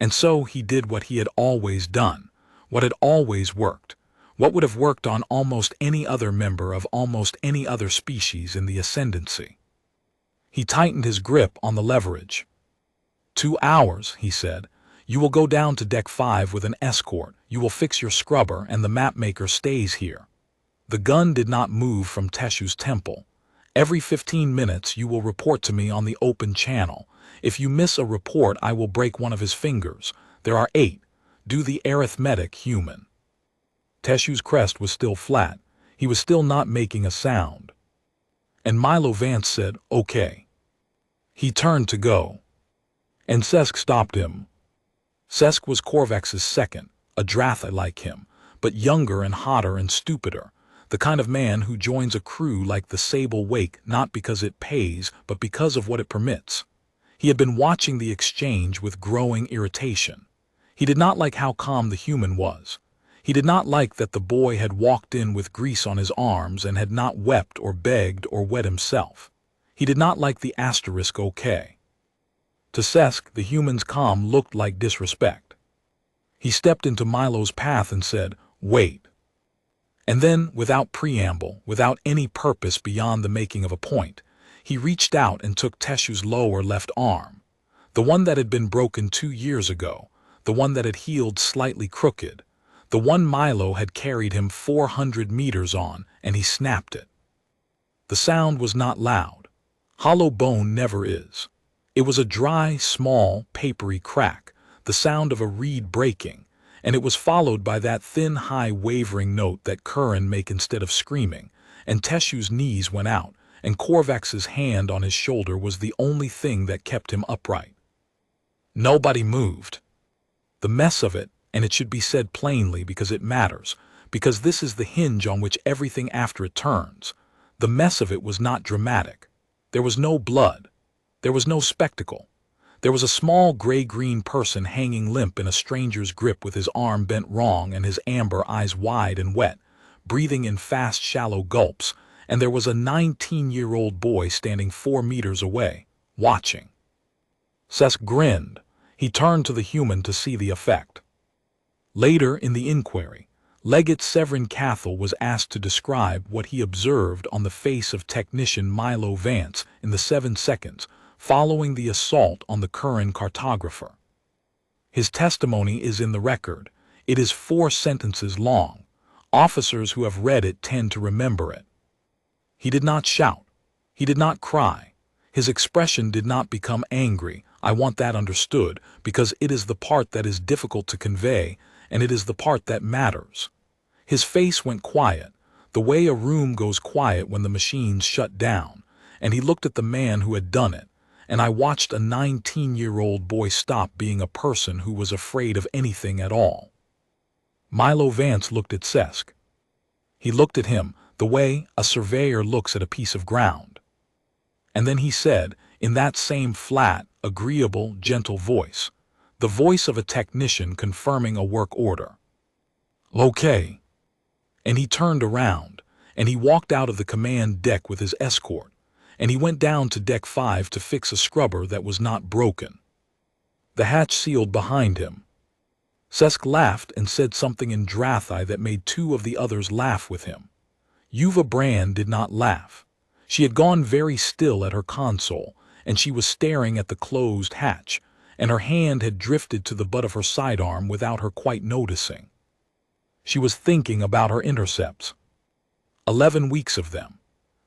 And so he did what he had always done, what had always worked, what would have worked on almost any other member of almost any other species in the Ascendancy. He tightened his grip on the leverage. 2 hours, he said. You will go down to Deck 5 with an escort, you will fix your scrubber, and the mapmaker stays here. The gun did not move from Teshu's temple. Every 15 minutes you will report to me on the open channel. If you miss a report, I will break one of his fingers. There are 8. Do the arithmetic, human. Teshu's crest was still flat. He was still not making a sound. And Milo Vance said, "Okay." He turned to go. And Sesk stopped him. Sesk was Korvax's second, a Drathi like him, but younger and hotter and stupider, the kind of man who joins a crew like the Sable Wake not because it pays, but because of what it permits. He had been watching the exchange with growing irritation. He did not like how calm the human was. He did not like that the boy had walked in with grease on his arms and had not wept or begged or wet himself. He did not like the asterisk okay. To Sesk, the human's calm looked like disrespect. He stepped into Milo's path and said, "Wait." And then, without preamble, without any purpose beyond the making of a point, he reached out and took Teshu's lower left arm, the one that had been broken 2 years ago, the one that had healed slightly crooked, the one Milo had carried him 400 meters on, and he snapped it. The sound was not loud. Hollow bone never is. It was a dry, small, papery crack, the sound of a reed breaking, and it was followed by that thin, high, wavering note that Kirren make instead of screaming, and Teshu's knees went out, and Korvax's hand on his shoulder was the only thing that kept him upright. Nobody moved. The mess of it, and it should be said plainly because it matters, because this is the hinge on which everything after it turns. The mess of it was not dramatic. There was no blood. There was no spectacle. There was a small gray-green person hanging limp in a stranger's grip with his arm bent wrong and his amber eyes wide and wet, breathing in fast, shallow gulps, and there was a 19-year-old boy standing 4 meters away, watching. Cesc grinned. He turned to the human to see the effect. Later in the inquiry, Legate Thren Cassilis was asked to describe what he observed on the face of technician Milo Vance in the 7 seconds following the assault on the Kirren cartographer. His testimony is in the record. It is 4 sentences long. Officers who have read it tend to remember it. He did not shout. He did not cry. His expression did not become angry. I want that understood, because it is the part that is difficult to convey, and it is the part that matters. His face went quiet, the way a room goes quiet when the machines shut down, and he looked at the man who had done it, and I watched a 19-year-old boy stop being a person who was afraid of anything at all. Milo Vance looked at Cesc. He looked at him the way a surveyor looks at a piece of ground. And then he said, in that same flat, agreeable, gentle voice, the voice of a technician confirming a work order. "Okay." And he turned around, and he walked out of the command deck with his escort, and he went down to deck 5 to fix a scrubber that was not broken. The hatch sealed behind him. Cesc laughed and said something in Drathi that made 2 of the others laugh with him. Yuva Brand did not laugh. She had gone very still at her console, and she was staring at the closed hatch, and her hand had drifted to the butt of her sidearm without her quite noticing. She was thinking about her intercepts. 11 weeks of them.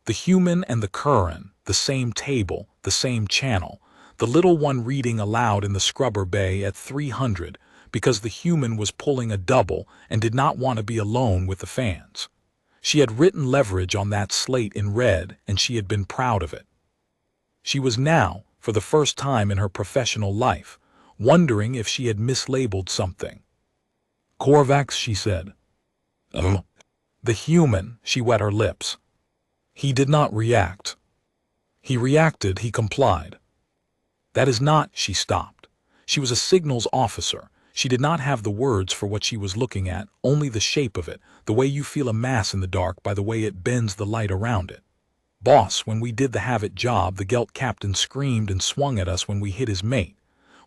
The human and the Kirren, the same table, the same channel, the little one reading aloud in the scrubber bay at 300 because the human was pulling a double and did not want to be alone with the fans. She had written leverage on that slate in red, and she had been proud of it. She was now, for the first time in her professional life, wondering if she had mislabeled something. "Korvax," she said. "Oh." The human, she wet her lips. He did not react. He reacted, he complied. "That is not," she stopped. She was a signals officer. She did not have the words for what she was looking at, only the shape of it, the way you feel a mass in the dark by the way it bends the light around it. "Boss, when we did the Have-It job, the Gelt captain screamed and swung at us when we hit his mate.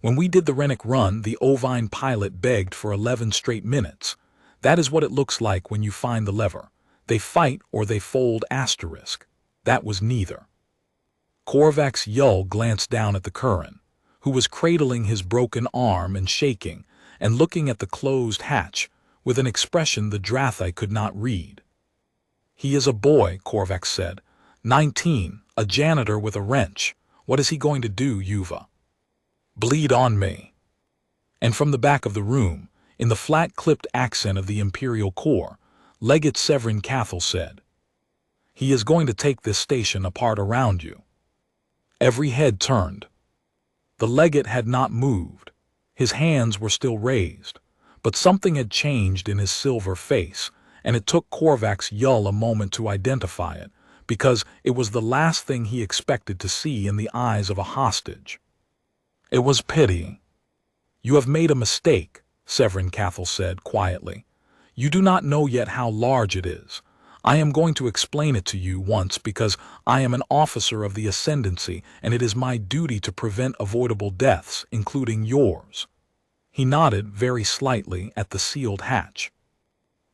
When we did the Rennick run, the Ovine pilot begged for 11 straight minutes. That is what it looks like when you find the lever. They fight or they fold asterisk. That was neither." Korvax Yull glanced down at the Kirren, who was cradling his broken arm and shaking, and looking at the closed hatch, with an expression the Drathi could not read. "He is a boy," Korvax said. 19, a janitor with a wrench. What is he going to do, Yuva?" "Bleed on me." And from the back of the room, in the flat-clipped accent of the Imperial Corps, Legate Thren Cassilis said, "He is going to take this station apart around you." Every head turned. The legate had not moved. His hands were still raised, but something had changed in his silver face, and it took Korvax Yull a moment to identify it, because it was the last thing he expected to see in the eyes of a hostage. It was pity. "You have made a mistake," Thren Cassilis said quietly. "You do not know yet how large it is. I am going to explain it to you once because I am an officer of the Ascendancy, and it is my duty to prevent avoidable deaths, including yours." He nodded very slightly at the sealed hatch.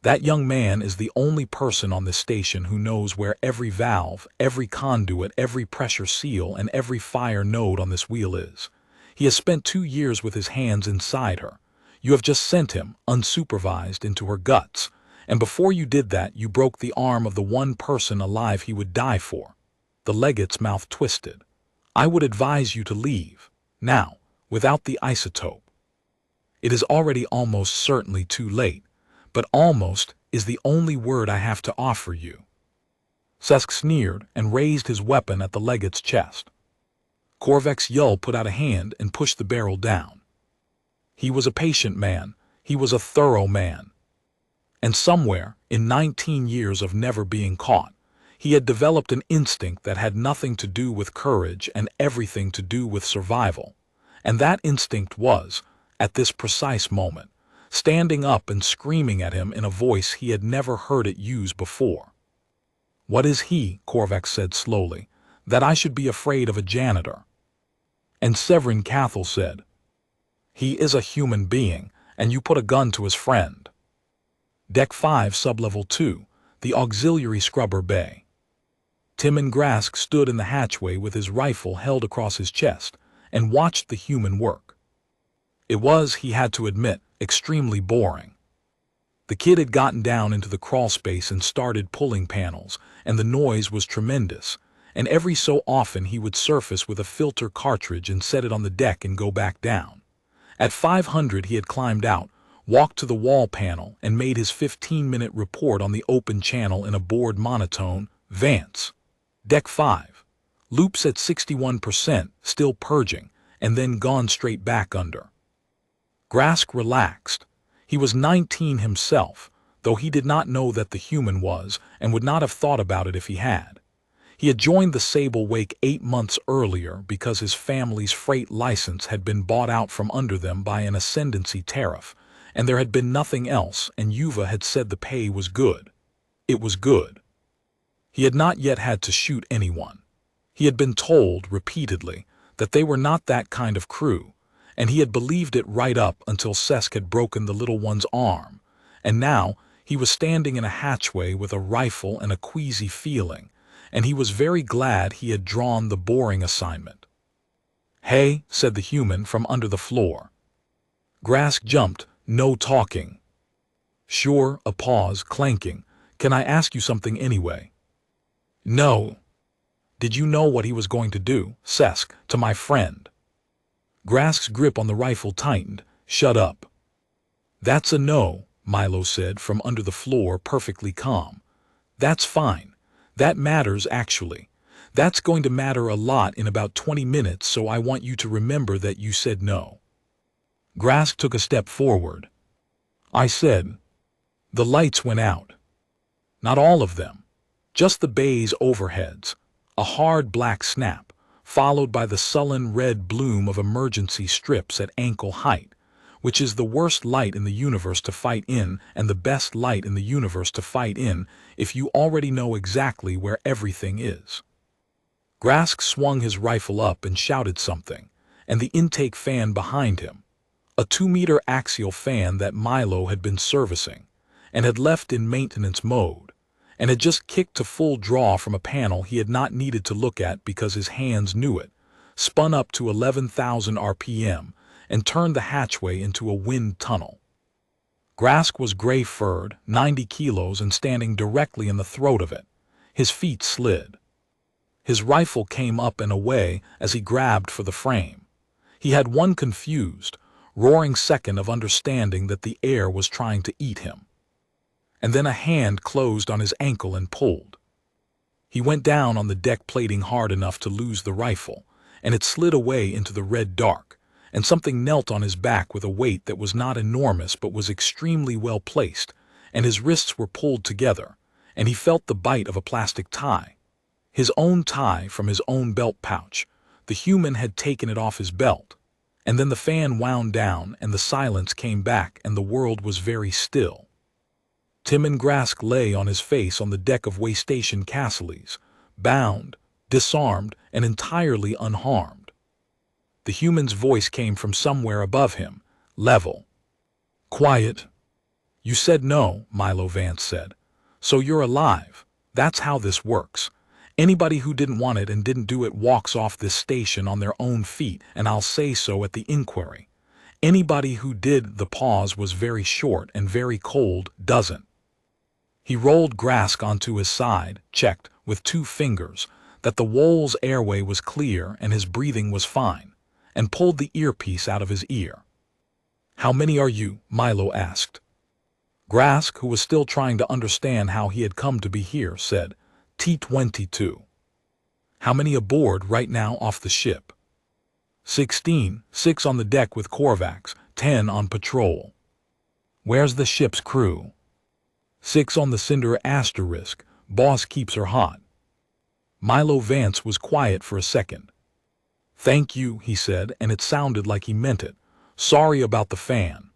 "That young man is the only person on this station who knows where every valve, every conduit, every pressure seal, and every fire node on this wheel is. He has spent 2 years with his hands inside her. You have just sent him, unsupervised, into her guts. And before you did that, you broke the arm of the one person alive he would die for." The legate's mouth twisted. "I would advise you to leave. Now, without the isotope." It is already almost certainly too late, but almost is the only word I have to offer you. Sesk sneered and raised his weapon at the legate's chest. Korvax Yull put out a hand and pushed the barrel down. He was a patient man. He was a thorough man. And somewhere, in 19 years of never being caught, he had developed an instinct that had nothing to do with courage and everything to do with survival. And that instinct was, at this precise moment, standing up and screaming at him in a voice he had never heard it used before. "What is he," Korvax said slowly, "that I should be afraid of a janitor?" And Thren Cassilis said, "He is a human being, and you put a gun to his friend." Deck 5, Sublevel 2, the Auxiliary Scrubber Bay. Timon Grask stood in the hatchway with his rifle held across his chest and watched the human work. It was, he had to admit, extremely boring. The kid had gotten down into the crawl space and started pulling panels, and the noise was tremendous, and every so often he would surface with a filter cartridge and set it on the deck and go back down. At 500 he had climbed out, walked to the wall panel, and made his 15-minute report on the open channel in a bored monotone, "Vance. Deck 5. Loops at 61%, still purging, and then gone straight back under." Grask relaxed. He was 19 himself, though he did not know that the human was, and would not have thought about it if he had. He had joined the Sable Wake 8 months earlier because his family's freight license had been bought out from under them by an ascendancy tariff, and there had been nothing else, and Yuva had said the pay was good. It was good. He had not yet had to shoot anyone. He had been told, repeatedly, that they were not that kind of crew, and he had believed it right up until Sesk had broken the little one's arm, and now he was standing in a hatchway with a rifle and a queasy feeling, and he was very glad he had drawn the boring assignment. "Hey," said the human from under the floor. Grask jumped, "No talking." "Sure," a pause, clanking. "Can I ask you something anyway?" "No." "Did you know what he was going to do, Sesk, to my friend?" Grask's grip on the rifle tightened. "Shut up." "That's a no," Milo said from under the floor, perfectly calm. "That's fine. That matters, actually. That's going to matter a lot in about 20 minutes, so I want you to remember that you said no." Grask took a step forward. "I said..." The lights went out. Not all of them. Just the bay's overheads. A hard black snap, followed by the sullen red bloom of emergency strips at ankle height, which is the worst light in the universe to fight in and the best light in the universe to fight in if you already know exactly where everything is. Grask swung his rifle up and shouted something, and the intake fan behind him, a 2-meter axial fan that Milo had been servicing, and had left in maintenance mode, and had just kicked to full draw from a panel he had not needed to look at because his hands knew it, spun up to 11,000 RPM, and turned the hatchway into a wind tunnel. Grask was gray-furred, 90 kilos, and standing directly in the throat of it. His feet slid. His rifle came up and away as he grabbed for the frame. He had one confused, roaring second of understanding that the air was trying to eat him. And then a hand closed on his ankle and pulled. He went down on the deck plating hard enough to lose the rifle, and it slid away into the red dark, and something knelt on his back with a weight that was not enormous but was extremely well placed, and his wrists were pulled together, and he felt the bite of a plastic tie. His own tie from his own belt pouch. The human had taken it off his belt. And then the fan wound down and the silence came back and the world was very still. Timon Grask lay on his face on the deck of Waystation Cassilis, bound, disarmed, and entirely unharmed. The human's voice came from somewhere above him, level. "Quiet." "You said no," Milo Vance said. "So you're alive. That's how this works. Anybody who didn't want it and didn't do it walks off this station on their own feet, and I'll say so at the inquiry. Anybody who did," the pause was very short and very cold, "doesn't." He rolled Grask onto his side, checked, with 2 fingers, that the Wool's airway was clear and his breathing was fine, and pulled the earpiece out of his ear. "How many are you?" Milo asked. Grask, who was still trying to understand how he had come to be here, said, "T-22. "How many aboard right now off the ship?" 16, 6 on the deck with Korvax, 10 on patrol. "Where's the ship's crew?" 6 on the Cinder asterisk, boss keeps her hot. Milo Vance was quiet for a second. "Thank you," he said, and it sounded like he meant it. "Sorry about the fan."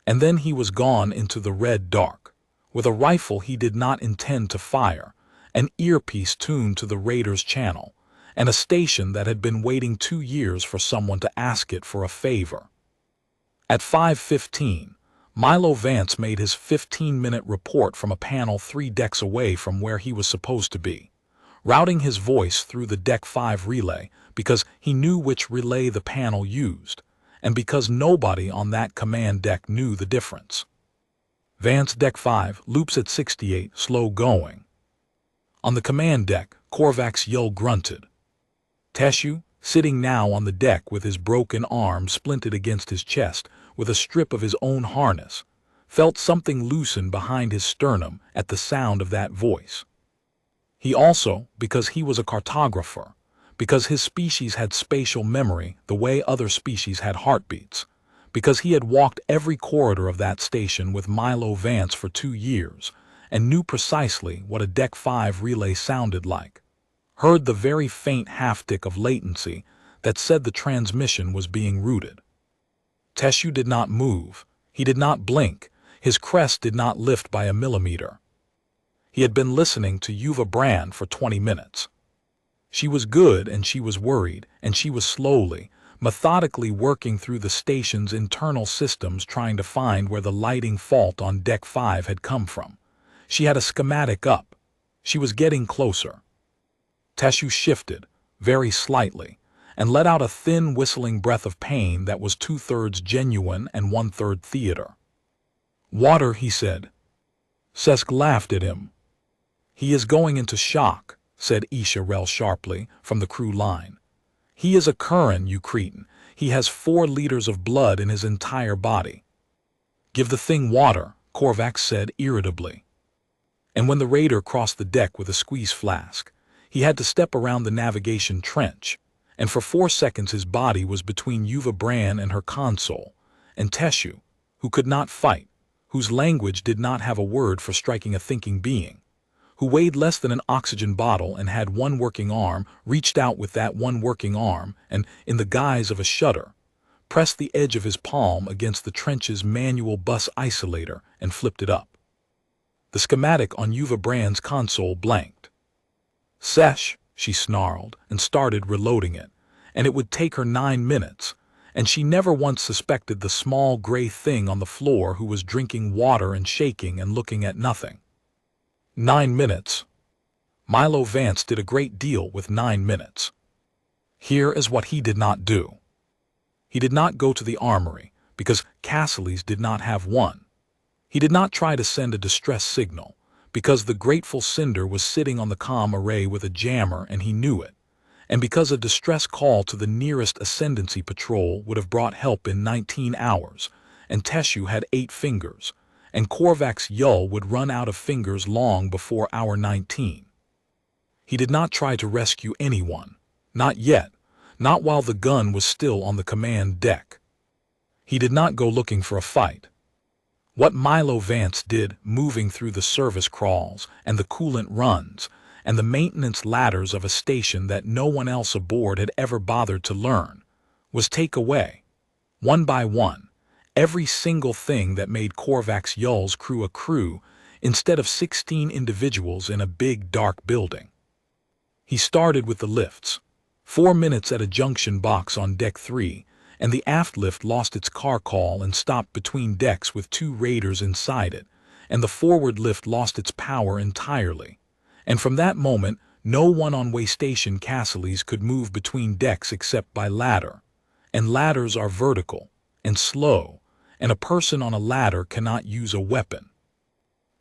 And then he was gone into the red dark, with a rifle he did not intend to fire, an earpiece tuned to the Raiders' channel, and a station that had been waiting 2 years for someone to ask it for a favor. At 5:15, Milo Vance made his 15-minute report from a panel 3 decks away from where he was supposed to be, routing his voice through the Deck 5 relay because he knew which relay the panel used, and because nobody on that command deck knew the difference. "Vance, Deck 5, loops at 68, slow going." On the command deck, Korvax Yull grunted. Teshu, sitting now on the deck with his broken arm splinted against his chest with a strip of his own harness, felt something loosen behind his sternum at the sound of that voice. He also, because he was a cartographer, because his species had spatial memory the way other species had heartbeats, because he had walked every corridor of that station with Milo Vance for 2 years and knew precisely what a Deck 5 relay sounded like, heard the very faint half-tick of latency that said the transmission was being routed. Teshu did not move, he did not blink, his crest did not lift by a millimeter. He had been listening to Yuva Brand for 20 minutes. She was good and she was worried, and she was slowly, methodically working through the station's internal systems trying to find where the lighting fault on Deck 5 had come from. She had a schematic up. She was getting closer. Teshu shifted, very slightly, and let out a thin whistling breath of pain that was 2/3 genuine and 1/3 theater. "Water," he said. Sesk laughed at him. "He is going into shock," said Isha-Rel sharply from the crew line. "He is a Kirren, you cretin. He has 4 liters of blood in his entire body." "Give the thing water," Korvax said irritably. And when the raider crossed the deck with a squeeze flask, he had to step around the navigation trench, and for 4 seconds his body was between Yuva Brand and her console, and Teshu, who could not fight, whose language did not have a word for striking a thinking being, who weighed less than an oxygen bottle and had 1 working arm, reached out with that 1 working arm and, in the guise of a shutter, pressed the edge of his palm against the trench's manual bus isolator and flipped it up. The schematic on Yuva Brand's console blanked. "Sesh," she snarled and started reloading it, and it would take her 9 minutes, and she never once suspected the small gray thing on the floor who was drinking water and shaking and looking at nothing. 9 minutes. Milo Vance did a great deal with 9 minutes. Here is what he did not do. He did not go to the armory, because Cassilis did not have one. He did not try to send a distress signal, because the Grateful Cinder was sitting on the comm array with a jammer and he knew it, and because a distress call to the nearest Ascendancy patrol would have brought help in 19 hours, and Teshu had 8 fingers, and Korvax Yull would run out of fingers long before hour 19. He did not try to rescue anyone, not yet, not while the gun was still on the command deck. He did not go looking for a fight. What Milo Vance did, moving through the service crawls and the coolant runs and the maintenance ladders of a station that no one else aboard had ever bothered to learn, was take away, one by one, every single thing that made Korvax Yull's crew a crew instead of 16 individuals in a big dark building. He started with the lifts. 4 minutes at a junction box on Deck 3, and the aft lift lost its car call and stopped between decks with 2 raiders inside it, and the forward lift lost its power entirely. And from that moment, no one on Waystation Cassilis could move between decks except by ladder. And ladders are vertical and slow, and a person on a ladder cannot use a weapon.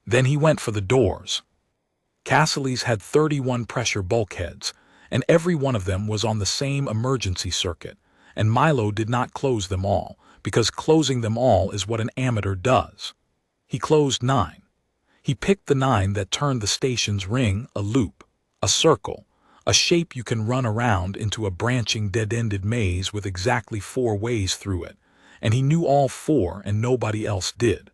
Then he went for the doors. Cassilis had 31 pressure bulkheads, and every one of them was on the same emergency circuit, and Milo did not close them all, because closing them all is what an amateur does. He closed 9. He picked the 9 that turned the station's ring a loop, a circle, a shape you can run around into a branching dead-ended maze with exactly 4 ways through it, and he knew all 4 and nobody else did.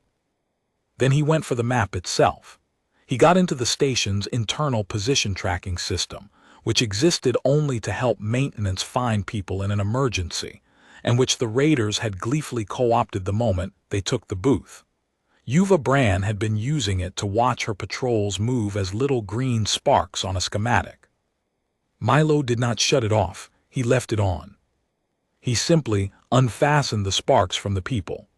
Then he went for the map itself. He got into the station's internal position tracking system, which existed only to help maintenance find people in an emergency, and which the raiders had gleefully co-opted the moment they took the booth. Yuva Bran had been using it to watch her patrols move as little green sparks on a schematic. Milo did not shut it off, he left it on. He simply unfastened the sparks from the people.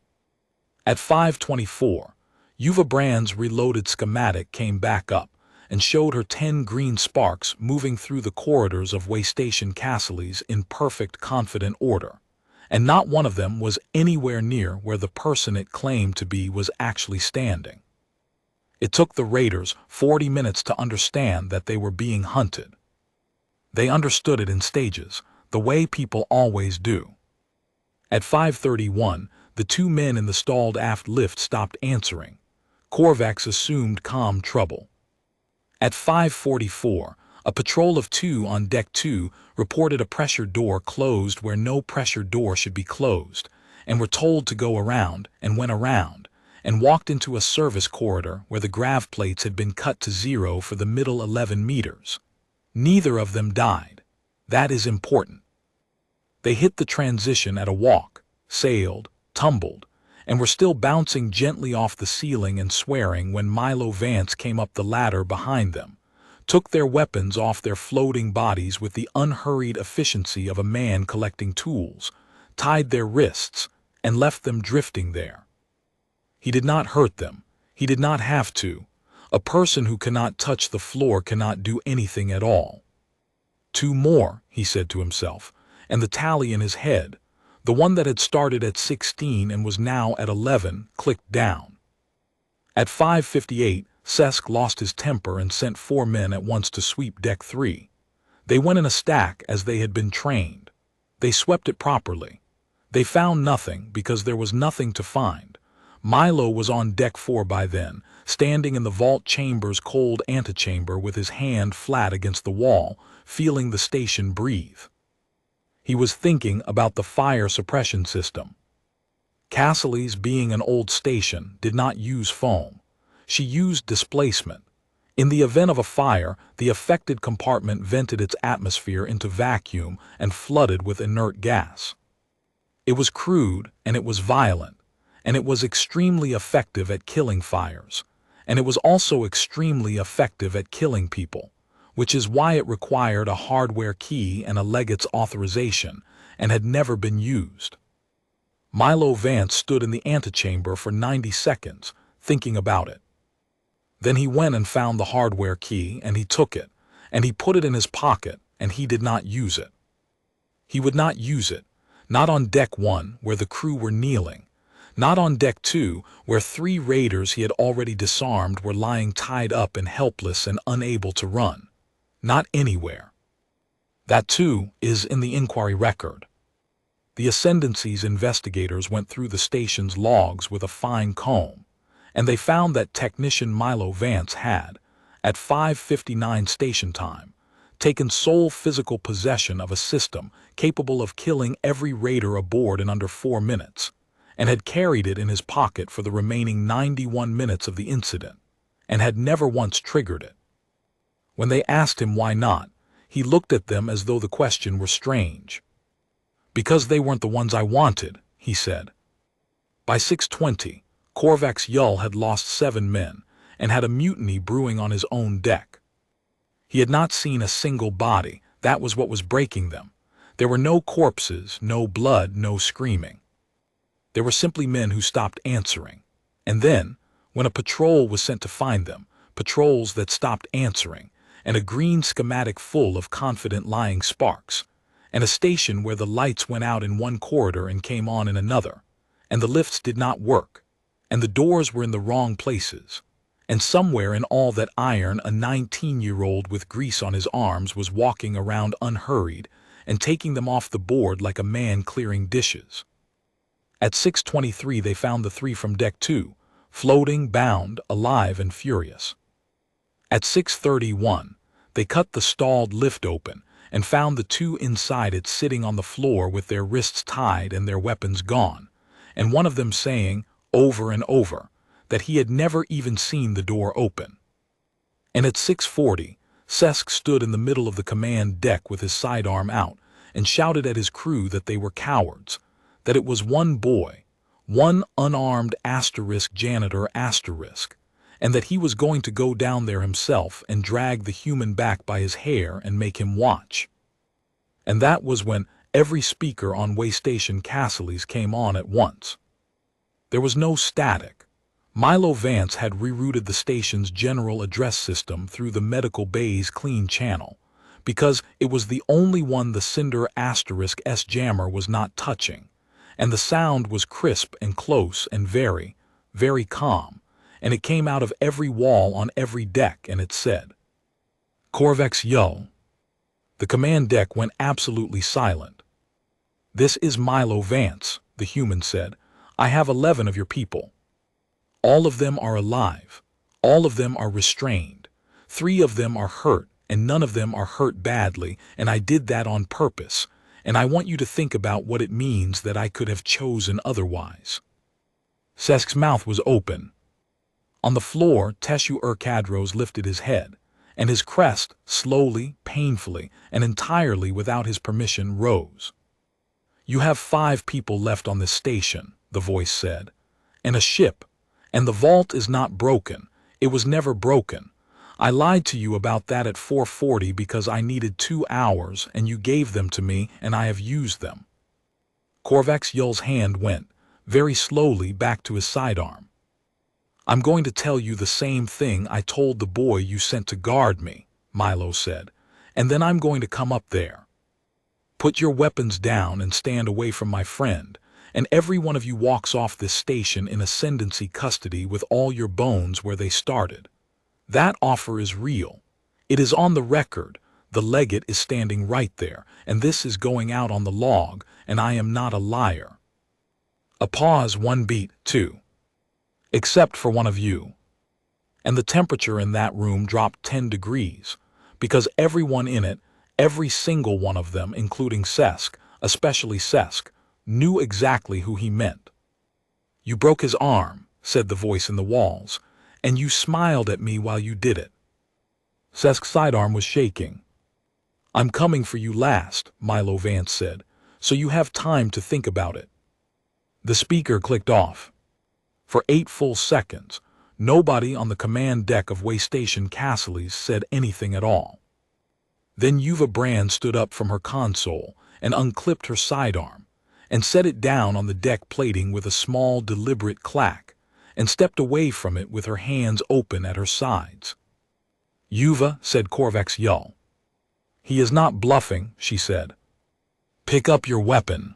At 5:24, Yuva Bran's reloaded schematic came back up and showed her 10 green sparks moving through the corridors of Waystation Cassilis in perfect, confident order, and not one of them was anywhere near where the person it claimed to be was actually standing. It took the raiders 40 minutes to understand that they were being hunted. They understood it in stages, the way people always do. At 5:31, the 2 men in the stalled aft lift stopped answering. Korvax assumed calm trouble. At 5:44, a patrol of 2 on Deck 2 reported a pressure door closed where no pressure door should be closed, and were told to go around, and went around, and walked into a service corridor where the grav plates had been cut to 0 for the middle 11 meters. Neither of them died. That is important. They hit the transition at a walk, sailed, tumbled, and were still bouncing gently off the ceiling and swearing when Milo Vance came up the ladder behind them, took their weapons off their floating bodies with the unhurried efficiency of a man collecting tools, tied their wrists, and left them drifting there. He did not hurt them. He did not have to. A person who cannot touch the floor cannot do anything at all. 2 more, he said to himself, and the tally in his head, the one that had started at 16 and was now at 11, clicked down. At 5:58, Sesk lost his temper and sent 4 men at once to sweep Deck 3. They went in a stack as they had been trained. They swept it properly. They found nothing because there was nothing to find. Milo was on Deck 4 by then, standing in the vault chamber's cold antechamber with his hand flat against the wall, feeling the station breathe. He was thinking about the fire suppression system. Cassilis, being an old station, did not use foam. She used displacement. In the event of a fire, the affected compartment vented its atmosphere into vacuum and flooded with inert gas. It was crude, and it was violent, and it was extremely effective at killing fires, and it was also extremely effective at killing people, which is why it required a hardware key and a legate's authorization, and had never been used. Milo Vance stood in the antechamber for 90 seconds, thinking about it. Then he went and found the hardware key, and he took it, and he put it in his pocket, and he did not use it. He would not use it, not on Deck 1, where the crew were kneeling, not on Deck 2, where 3 raiders he had already disarmed were lying tied up and helpless and unable to run. Not anywhere. That, too, is in the inquiry record. The Ascendancy's investigators went through the station's logs with a fine comb, and they found that technician Milo Vance had, at 5:59 station time, taken sole physical possession of a system capable of killing every raider aboard in under 4 minutes, and had carried it in his pocket for the remaining 91 minutes of the incident, and had never once triggered it. When they asked him why not, he looked at them as though the question were strange. "Because they weren't the ones I wanted," he said. By 6:20, Korvax Yull had lost 7 men, and had a mutiny brewing on his own deck. He had not seen a single body. That was what was breaking them. There were no corpses, no blood, no screaming. There were simply men who stopped answering. And then, when a patrol was sent to find them, patrols that stopped answering, and a green schematic full of confident lying sparks, and a station where the lights went out in one corridor and came on in another, and the lifts did not work, and the doors were in the wrong places, and somewhere in all that iron a 19-year-old with grease on his arms was walking around unhurried and taking them off the board like a man clearing dishes. At 6:23 they found the three from Deck 2, floating, bound, alive and furious. At 6:31, they cut the stalled lift open and found the two inside it sitting on the floor with their wrists tied and their weapons gone, and one of them saying, over and over, that he had never even seen the door open. And at 6:40, Sesk stood in the middle of the command deck with his sidearm out and shouted at his crew that they were cowards, that it was one boy, one unarmed janitor, and that he was going to go down there himself and drag the human back by his hair and make him watch. And that was when every speaker on Waystation Cassilis came on at once. There was no static. Milo Vance had rerouted the station's general address system through the medical bay's clean channel, because it was the only one the Cinder S jammer was not touching, and the sound was crisp and close and very, very calm, and it came out of every wall on every deck, and it said, "Corvex yo." The command deck went absolutely silent. "This is Milo Vance," the human said. "I have 11 of your people. All of them are alive. All of them are restrained. 3 of them are hurt, and none of them are hurt badly, and I did that on purpose, and I want you to think about what it means that I could have chosen otherwise." Sesk's mouth was open. On the floor, Teshu Kadros lifted his head, and his crest, slowly, painfully, and entirely without his permission, rose. "You have 5 people left on this station," the voice said, "and a ship, and the vault is not broken. It was never broken. I lied to you about that at 4:40 because I needed 2 hours, and you gave them to me, and I have used them." Corvex Yull's hand went, very slowly, back to his sidearm. "I'm going to tell you the same thing I told the boy you sent to guard me," Milo said, "and then I'm going to come up there. Put your weapons down and stand away from my friend, and every one of you walks off this station in ascendancy custody with all your bones where they started. That offer is real. It is on the record. The legate is standing right there, and this is going out on the log, and I am not a liar." A pause, 1 beat, 2. "Except for one of you." And the temperature in that room dropped 10 degrees, because everyone in it, every single one of them, including Sesk, especially Sesk, knew exactly who he meant. "You broke his arm," said the voice in the walls, "and you smiled at me while you did it." Sesk's sidearm was shaking. "I'm coming for you last," Milo Vance said, "so you have time to think about it." The speaker clicked off. For 8 full seconds, nobody on the command deck of Waystation Cassilis said anything at all. Then Yuva Brand stood up from her console and unclipped her sidearm, and set it down on the deck plating with a small, deliberate clack, and stepped away from it with her hands open at her sides. "Yuva," said Corvex Yull. "He is not bluffing," she said. "Pick up your weapon."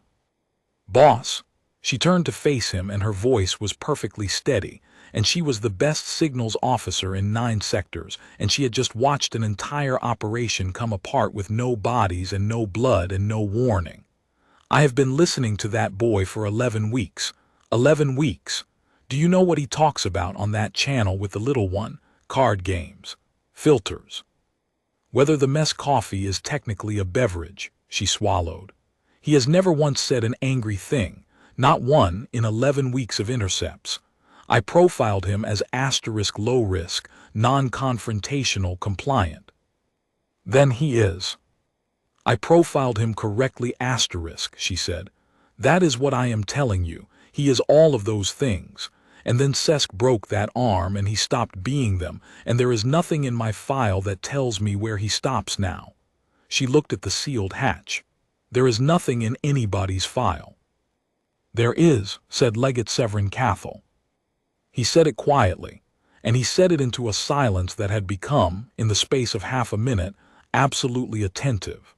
"Boss." She turned to face him, and her voice was perfectly steady, and she was the best signals officer in 9 sectors, and she had just watched an entire operation come apart with no bodies and no blood and no warning. "I have been listening to that boy for 11 weeks. 11 weeks. Do you know what he talks about on that channel with the little one? Card games. Filters. Whether the mess coffee is technically a beverage," she swallowed. "He has never once said an angry thing, not one in 11 weeks of intercepts. I profiled him as low risk, non-confrontational, compliant. Then he is. I profiled him correctly, she said. That is what I am telling you. He is all of those things. And then Sesk broke that arm and he stopped being them, and there is nothing in my file that tells me where he stops now." She looked at the sealed hatch. "There is nothing in anybody's file." "There is," said Legate Thren Verge. He said it quietly, and he said it into a silence that had become, in the space of half a minute, absolutely attentive.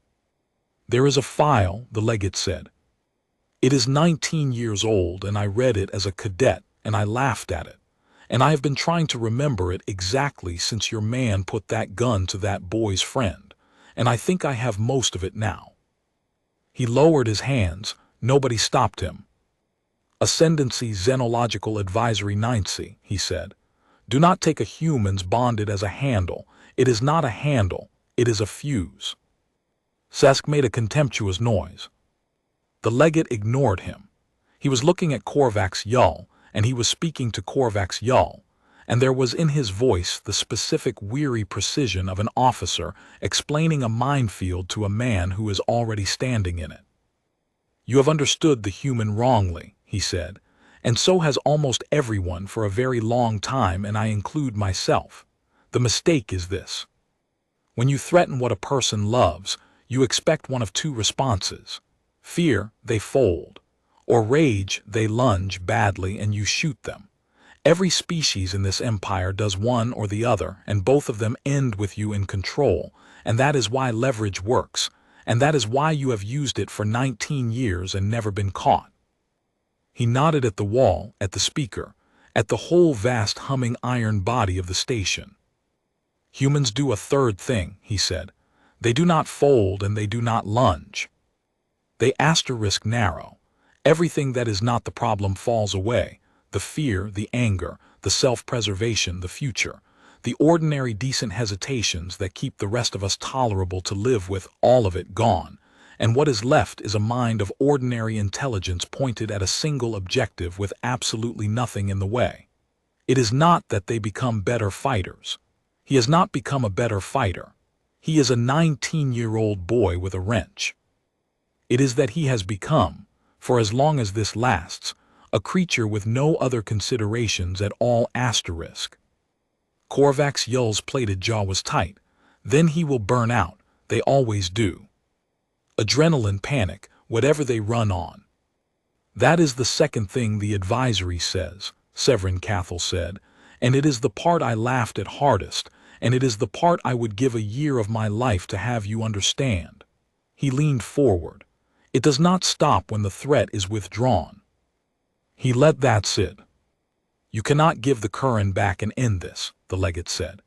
"There is a file," the legate said. "It is 19 years old, and I read it as a cadet, and I laughed at it. And I have been trying to remember it exactly since your man put that gun to that boy's friend, and I think I have most of it now." He lowered his hands. Nobody stopped him. Ascendancy Xenological Advisory 9C, he said. Do not take a human's bonded as a handle. It is not a handle, it is a fuse. Sesk made a contemptuous noise. The legate ignored him. He was looking at Korvax Yull, and he was speaking to Korvax Yull, and there was in his voice the specific weary precision of an officer explaining a minefield to a man who is already standing in it. You have understood the human wrongly, he said, and so has almost everyone for a very long time, and I include myself. The mistake is this. When you threaten what a person loves, you expect one of two responses. Fear, they fold, or rage, they lunge badly and you shoot them. Every species in this empire does one or the other, and both of them end with you in control, and that is why leverage works, and that is why you have used it for 19 years and never been caught. He nodded at the wall, at the speaker, at the whole vast humming iron body of the station. Humans do a third thing, he said. They do not fold and they do not lunge. They asterisk narrow. Everything that is not the problem falls away. The fear, the anger, the self-preservation, the future. The ordinary decent hesitations that keep the rest of us tolerable to live with, all of it gone. And what is left is a mind of ordinary intelligence pointed at a single objective with absolutely nothing in the way. It is not that they become better fighters. He has not become a better fighter. He is a 19-year-old boy with a wrench. It is that he has become, for as long as this lasts, a creature with no other considerations at all asterisk. Korvax Yull's plated jaw was tight. Then he will burn out. They always do. Adrenaline panic, whatever they run on. That is the second thing the advisory says, Thren Cassilis said, and it is the part I laughed at hardest, and it is the part I would give a year of my life to have you understand. He leaned forward. It does not stop when the threat is withdrawn. He let that sit. You cannot give the Kirren back and end this, the legate said.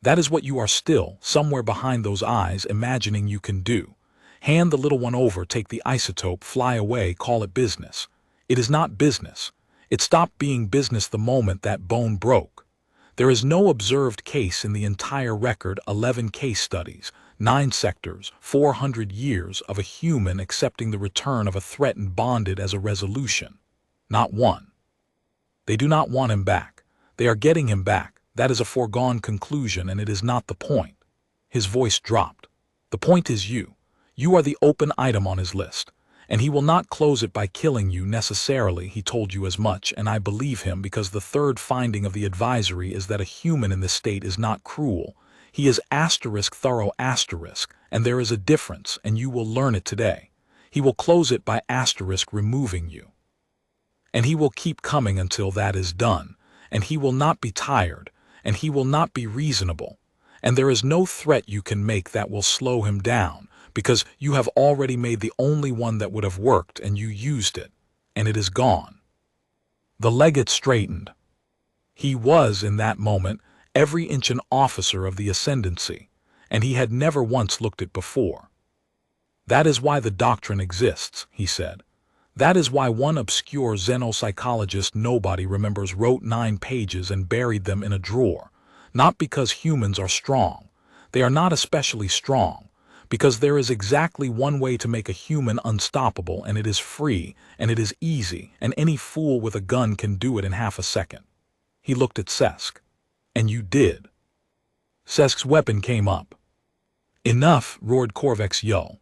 That is what you are still, somewhere behind those eyes, imagining you can do. Hand the little one over, take the isotope, fly away, call it business. It is not business. It stopped being business the moment that bone broke. There is no observed case in the entire record, 11 case studies, 9 sectors, 400 years of a human accepting the return of a threatened bonded as a resolution. Not one. They do not want him back. They are getting him back. That is a foregone conclusion, and it is not the point. His voice dropped. The point is you. You are the open item on his list, and he will not close it by killing you necessarily. He told you as much, and I believe him, because the third finding of the advisory is that a human in this state is not cruel. He is asterisk thorough asterisk, and there is a difference, and you will learn it today. He will close it by asterisk removing you. And he will keep coming until that is done, and he will not be tired, and he will not be reasonable, and there is no threat you can make that will slow him down, because you have already made the only one that would have worked, and you used it, and it is gone. The legate straightened. He was, in that moment, every inch an officer of the ascendancy, and he had never once looked it before. That is why the doctrine exists, he said. That is why one obscure xenopsychologist nobody remembers wrote 9 pages and buried them in a drawer. Not because humans are strong. They are not especially strong. Because there is exactly one way to make a human unstoppable, and it is free, and it is easy, and any fool with a gun can do it in half a second. He looked at Sesk. And you did. Sesk's weapon came up. Enough, roared Korvax Yull.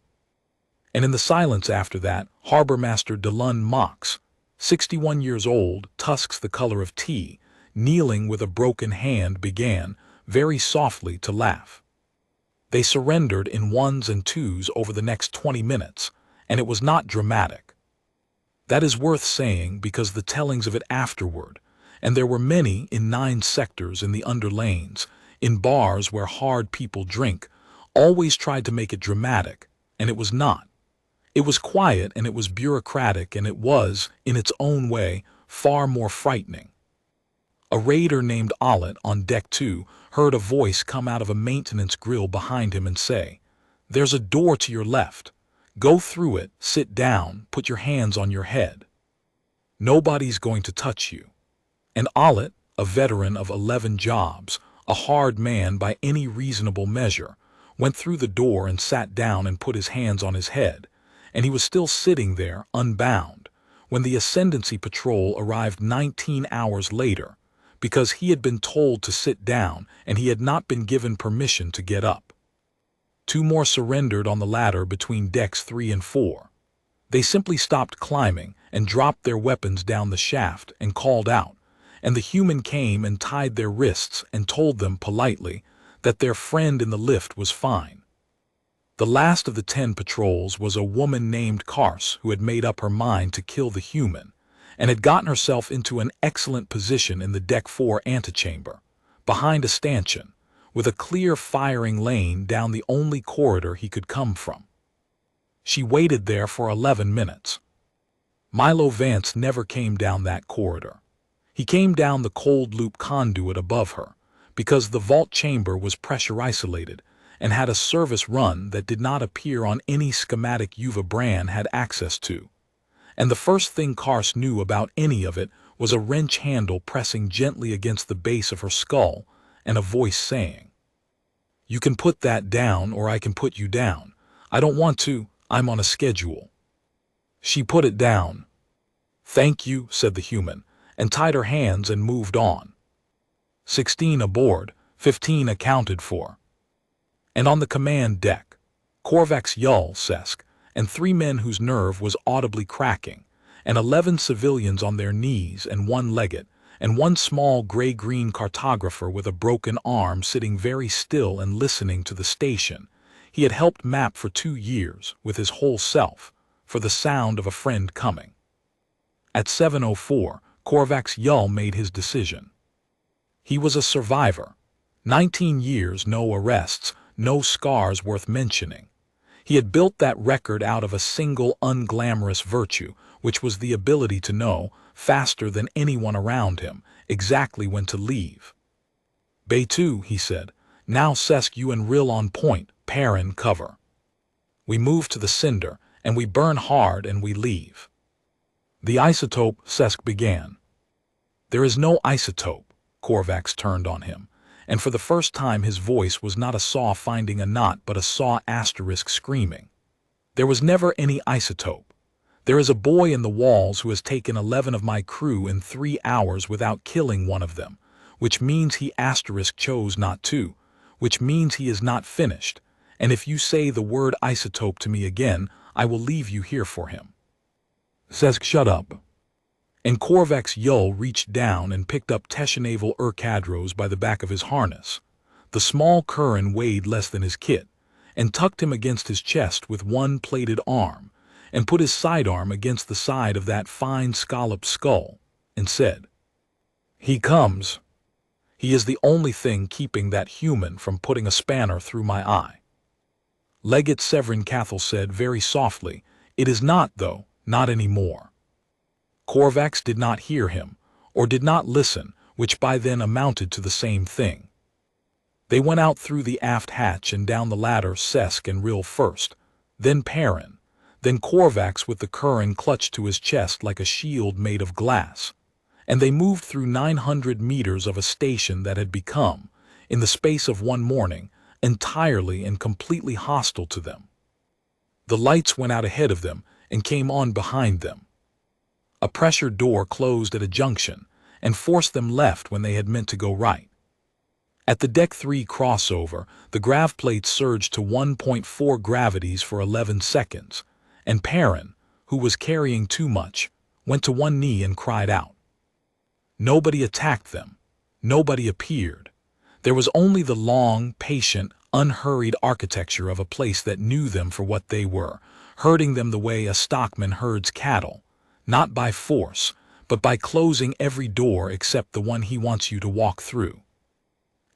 And in the silence after that, Harbor Master Delun Mox, 61 years old, tusks the color of tea, kneeling with a broken hand, began, very softly, to laugh. They surrendered in ones and twos over the next 20 minutes, and it was not dramatic. That is worth saying because the tellings of it afterward, and there were many in 9 sectors in the underlanes, in bars where hard people drink, always tried to make it dramatic, and it was not. It was quiet and it was bureaucratic, and it was, in its own way, far more frightening. A raider named Olet on deck 2 heard a voice come out of a maintenance grill behind him and say, "There's a door to your left. Go through it, sit down, put your hands on your head." Nobody's going to touch you. And Olet, a veteran of 11 jobs, a hard man by any reasonable measure, went through the door and sat down and put his hands on his head, and he was still sitting there, unbound, when the Ascendancy Patrol arrived 19 hours later, because he had been told to sit down and he had not been given permission to get up. 2 more surrendered on the ladder between decks 3 and 4. They simply stopped climbing and dropped their weapons down the shaft and called out, and the human came and tied their wrists and told them politely that their friend in the lift was fine. The last of the 10 patrols was a woman named Kars who had made up her mind to kill the human, and had gotten herself into an excellent position in the Deck 4 antechamber, behind a stanchion, with a clear firing lane down the only corridor he could come from. She waited there for 11 minutes. Milo Vance never came down that corridor. He came down the cold loop conduit above her, because the vault chamber was pressure isolated and had a service run that did not appear on any schematic Yuva Bran had access to. And the first thing Kars knew about any of it was a wrench handle pressing gently against the base of her skull and a voice saying, "You can put that down or I can put you down. I don't want to, I'm on a schedule." She put it down. "Thank you," said the human, and tied her hands and moved on. 16 aboard, 15 accounted for. And on the command deck, Korvax Yul Sesk, and 3 men whose nerve was audibly cracking, and 11 civilians on their knees and 1 legate, and 1 small gray-green cartographer with a broken arm sitting very still and listening to the station he had helped map for 2 years with his whole self, for the sound of a friend coming. At 7:04, Korvax Yul made his decision. He was a survivor. 19 years, no arrests, no scars worth mentioning. He had built that record out of a single unglamorous virtue, which was the ability to know, faster than anyone around him, exactly when to leave. "Bay 2, he said. "Now Sesk, you and Rill on point, Perrin cover. We move to the Cinder, and we burn hard and we leave." "The isotope," Sesk began. "There is no isotope," Korvax turned on him, and for the first time his voice was not a saw finding a knot but a saw asterisk screaming. "There was never any isotope. There is a boy in the walls who has taken 11 of my crew in 3 hours without killing one of them, which means he asterisk chose not to, which means he is not finished, and if you say the word isotope to me again, I will leave you here for him." Sesk, "Shut up." And Korvax Yul reached down and picked up Teshenaval Urkadros by the back of his harness. The small Kirren weighed less than his kit, and tucked him against his chest with 1 plated arm, and put his sidearm against the side of that fine scalloped skull, and said, "He comes. He is the only thing keeping that human from putting a spanner through my eye." Legate Thren Cassilis said very softly, "It is not, though, not anymore." Korvax did not hear him, or did not listen, which by then amounted to the same thing. They went out through the aft hatch and down the ladder, Sesk and Rill first, then Perrin, then Korvax with the Kirren clutched to his chest like a shield made of glass, and they moved through 900 meters of a station that had become, in the space of 1 morning, entirely and completely hostile to them. The lights went out ahead of them and came on behind them. A pressure door closed at a junction and forced them left when they had meant to go right. At the Deck 3 crossover, the grav plate surged to 1.4 gravities for 11 seconds, and Perrin, who was carrying too much, went to 1 knee and cried out. Nobody attacked them. Nobody appeared. There was only the long, patient, unhurried architecture of a place that knew them for what they were, herding them the way a stockman herds cattle, not by force, but by closing every door except the one he wants you to walk through.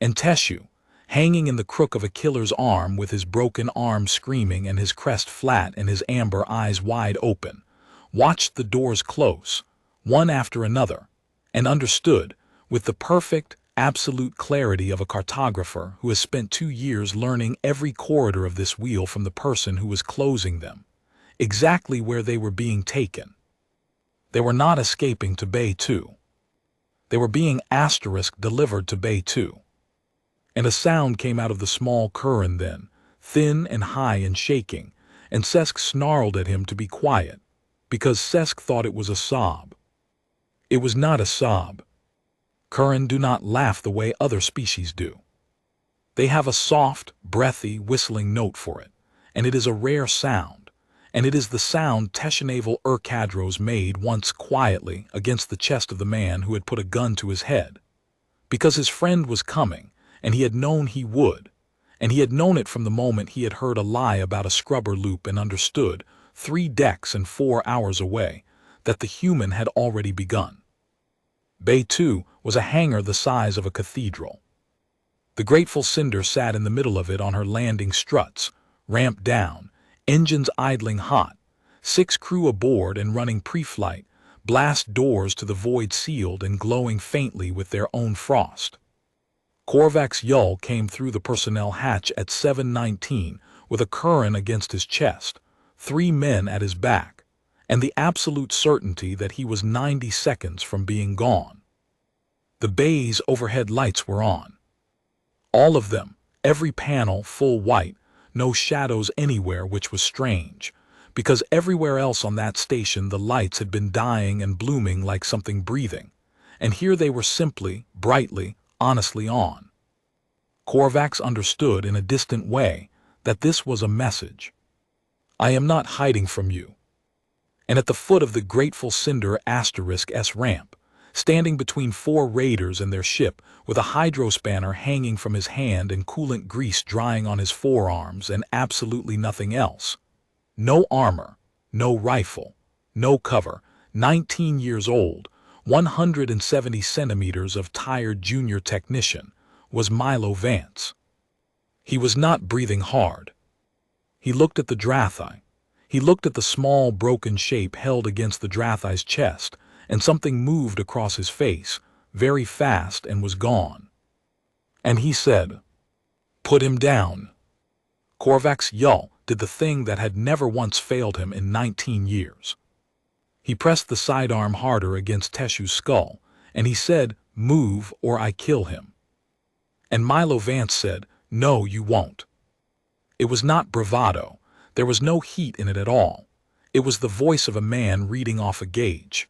And Teshu, hanging in the crook of a killer's arm with his broken arm screaming and his crest flat and his amber eyes wide open, watched the doors close, one after another, and understood, with the perfect, absolute clarity of a cartographer who has spent 2 years learning every corridor of this wheel from the person who was closing them, exactly where they were being taken. They were not escaping to Bay 2. They were being delivered to Bay 2. And a sound came out of the small Kirren then, thin and high and shaking, and Sesk snarled at him to be quiet, because Sesk thought it was a sob. It was not a sob. Kirren do not laugh the way other species do. They have a soft, breathy, whistling note for it, and it is a rare sound, and it is the sound Teshenaval Cadros made once quietly against the chest of the man who had put a gun to his head, because his friend was coming, and he had known he would, and he had known it from the moment he had heard a lie about a scrubber loop and understood, 3 decks and 4 hours away, that the human had already begun. Bay 2 was a hangar the size of a cathedral. The Grateful Cinder sat in the middle of it on her landing struts, ramped down, engines idling hot, 6 crew aboard and running pre-flight, blast doors to the void sealed and glowing faintly with their own frost. Korvac's Yull came through the personnel hatch at 7:19 with a Kirren against his chest, 3 men at his back, and the absolute certainty that he was 90 seconds from being gone. The bay's overhead lights were on. All of them, every panel full white, no shadows anywhere, which was strange, because everywhere else on that station the lights had been dying and blooming like something breathing, and here they were simply, brightly, honestly on. Korvax understood in a distant way that this was a message. I am not hiding from you. And at the foot of the Grateful Cinder *S ramp, standing between 4 raiders and their ship, with a hydrospanner hanging from his hand and coolant grease drying on his forearms and absolutely nothing else. No armor, no rifle, no cover, 19 years old, 170 centimeters of tired junior technician, was Milo Vance. He was not breathing hard. He looked at the Drathi. He looked at the small broken shape held against the Drathi's chest, and something moved across his face, very fast, and was gone. And he said, "Put him down." Korvac's Yull did the thing that had never once failed him in 19 years. He pressed the sidearm harder against Teshu's skull, and he said, "Move or I kill him." And Milo Vance said, "No, you won't." It was not bravado. There was no heat in it at all. It was the voice of a man reading off a gauge.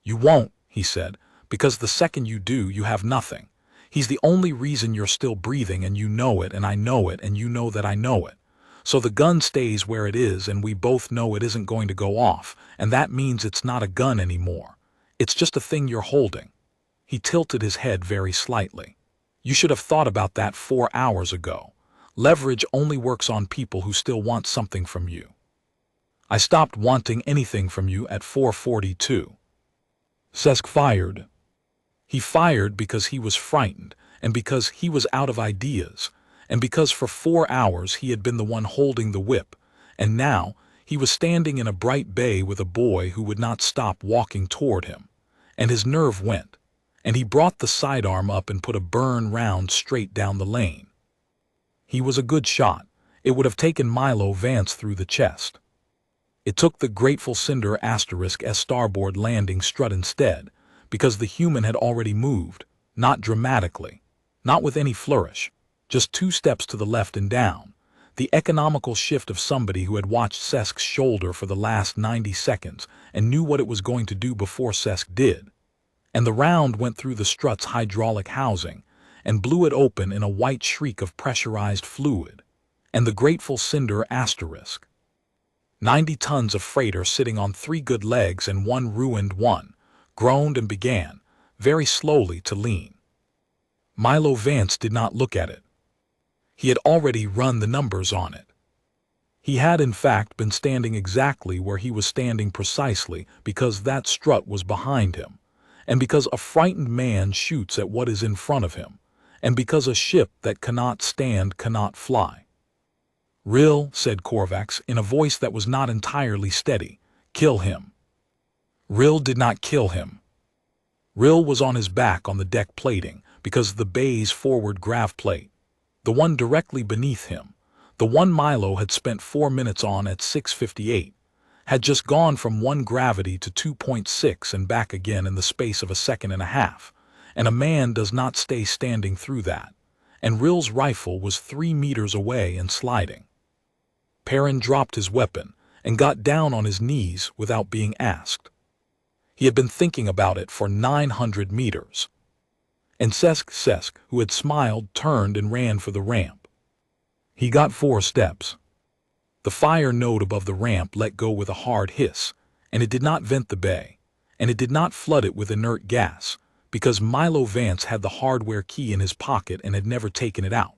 "You won't," he said, "because the second you do, you have nothing. He's the only reason you're still breathing, and you know it, and I know it, and you know that I know it. So the gun stays where it is, and we both know it isn't going to go off, and that means it's not a gun anymore. It's just a thing you're holding." He tilted his head very slightly. "You should have thought about that 4 hours ago. Leverage only works on people who still want something from you. I stopped wanting anything from you at 4:42. Sesk fired. He fired because he was frightened, and because he was out of ideas, and because for 4 hours he had been the one holding the whip, and now he was standing in a bright bay with a boy who would not stop walking toward him, and his nerve went, and he brought the sidearm up and put a burn round straight down the lane. He was a good shot. It would have taken Milo Vance through the chest. It took the Grateful Cinder *S starboard landing strut instead, because the human had already moved, not dramatically, not with any flourish, just 2 steps to the left and down, the economical shift of somebody who had watched Sesk's shoulder for the last 90 seconds and knew what it was going to do before Sesk did. And the round went through the strut's hydraulic housing and blew it open in a white shriek of pressurized fluid, and the Grateful Cinder *, 90 tons of freighter sitting on 3 good legs and 1 ruined one, groaned and began, very slowly, to lean. Milo Vance did not look at it. He had already run the numbers on it. He had in fact been standing exactly where he was standing precisely because that strut was behind him, and because a frightened man shoots at what is in front of him, and because a ship that cannot stand cannot fly. "Rill," said Korvax in a voice that was not entirely steady, "kill him." Rill did not kill him. Rill was on his back on the deck plating because the bay's forward grav plate, the one directly beneath him, the one Milo had spent 4 minutes on at 6:58, had just gone from 1 gravity to 2.6 and back again in the space of a second and a half, and a man does not stay standing through that, and Rill's rifle was 3 meters away and sliding. Perrin dropped his weapon and got down on his knees without being asked. He had been thinking about it for 900 meters. And Sesk, who had smiled, turned and ran for the ramp. He got 4 steps. The fire node above the ramp let go with a hard hiss, and it did not vent the bay, and it did not flood it with inert gas, because Milo Vance had the hardware key in his pocket and had never taken it out.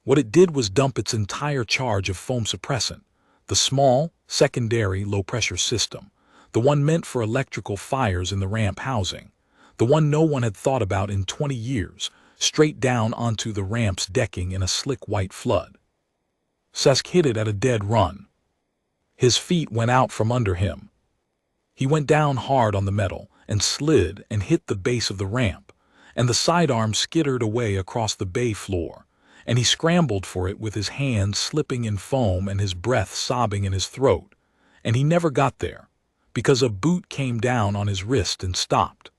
What it did was dump its entire charge of foam suppressant, the small, secondary low-pressure system, the one meant for electrical fires in the ramp housing, the one no one had thought about in 20 years, straight down onto the ramp's decking in a slick white flood. Sesk hit it at a dead run. His feet went out from under him. He went down hard on the metal and slid and hit the base of the ramp, and the sidearm skittered away across the bay floor, and he scrambled for it with his hands slipping in foam and his breath sobbing in his throat, and he never got there, because a boot came down on his wrist and stopped.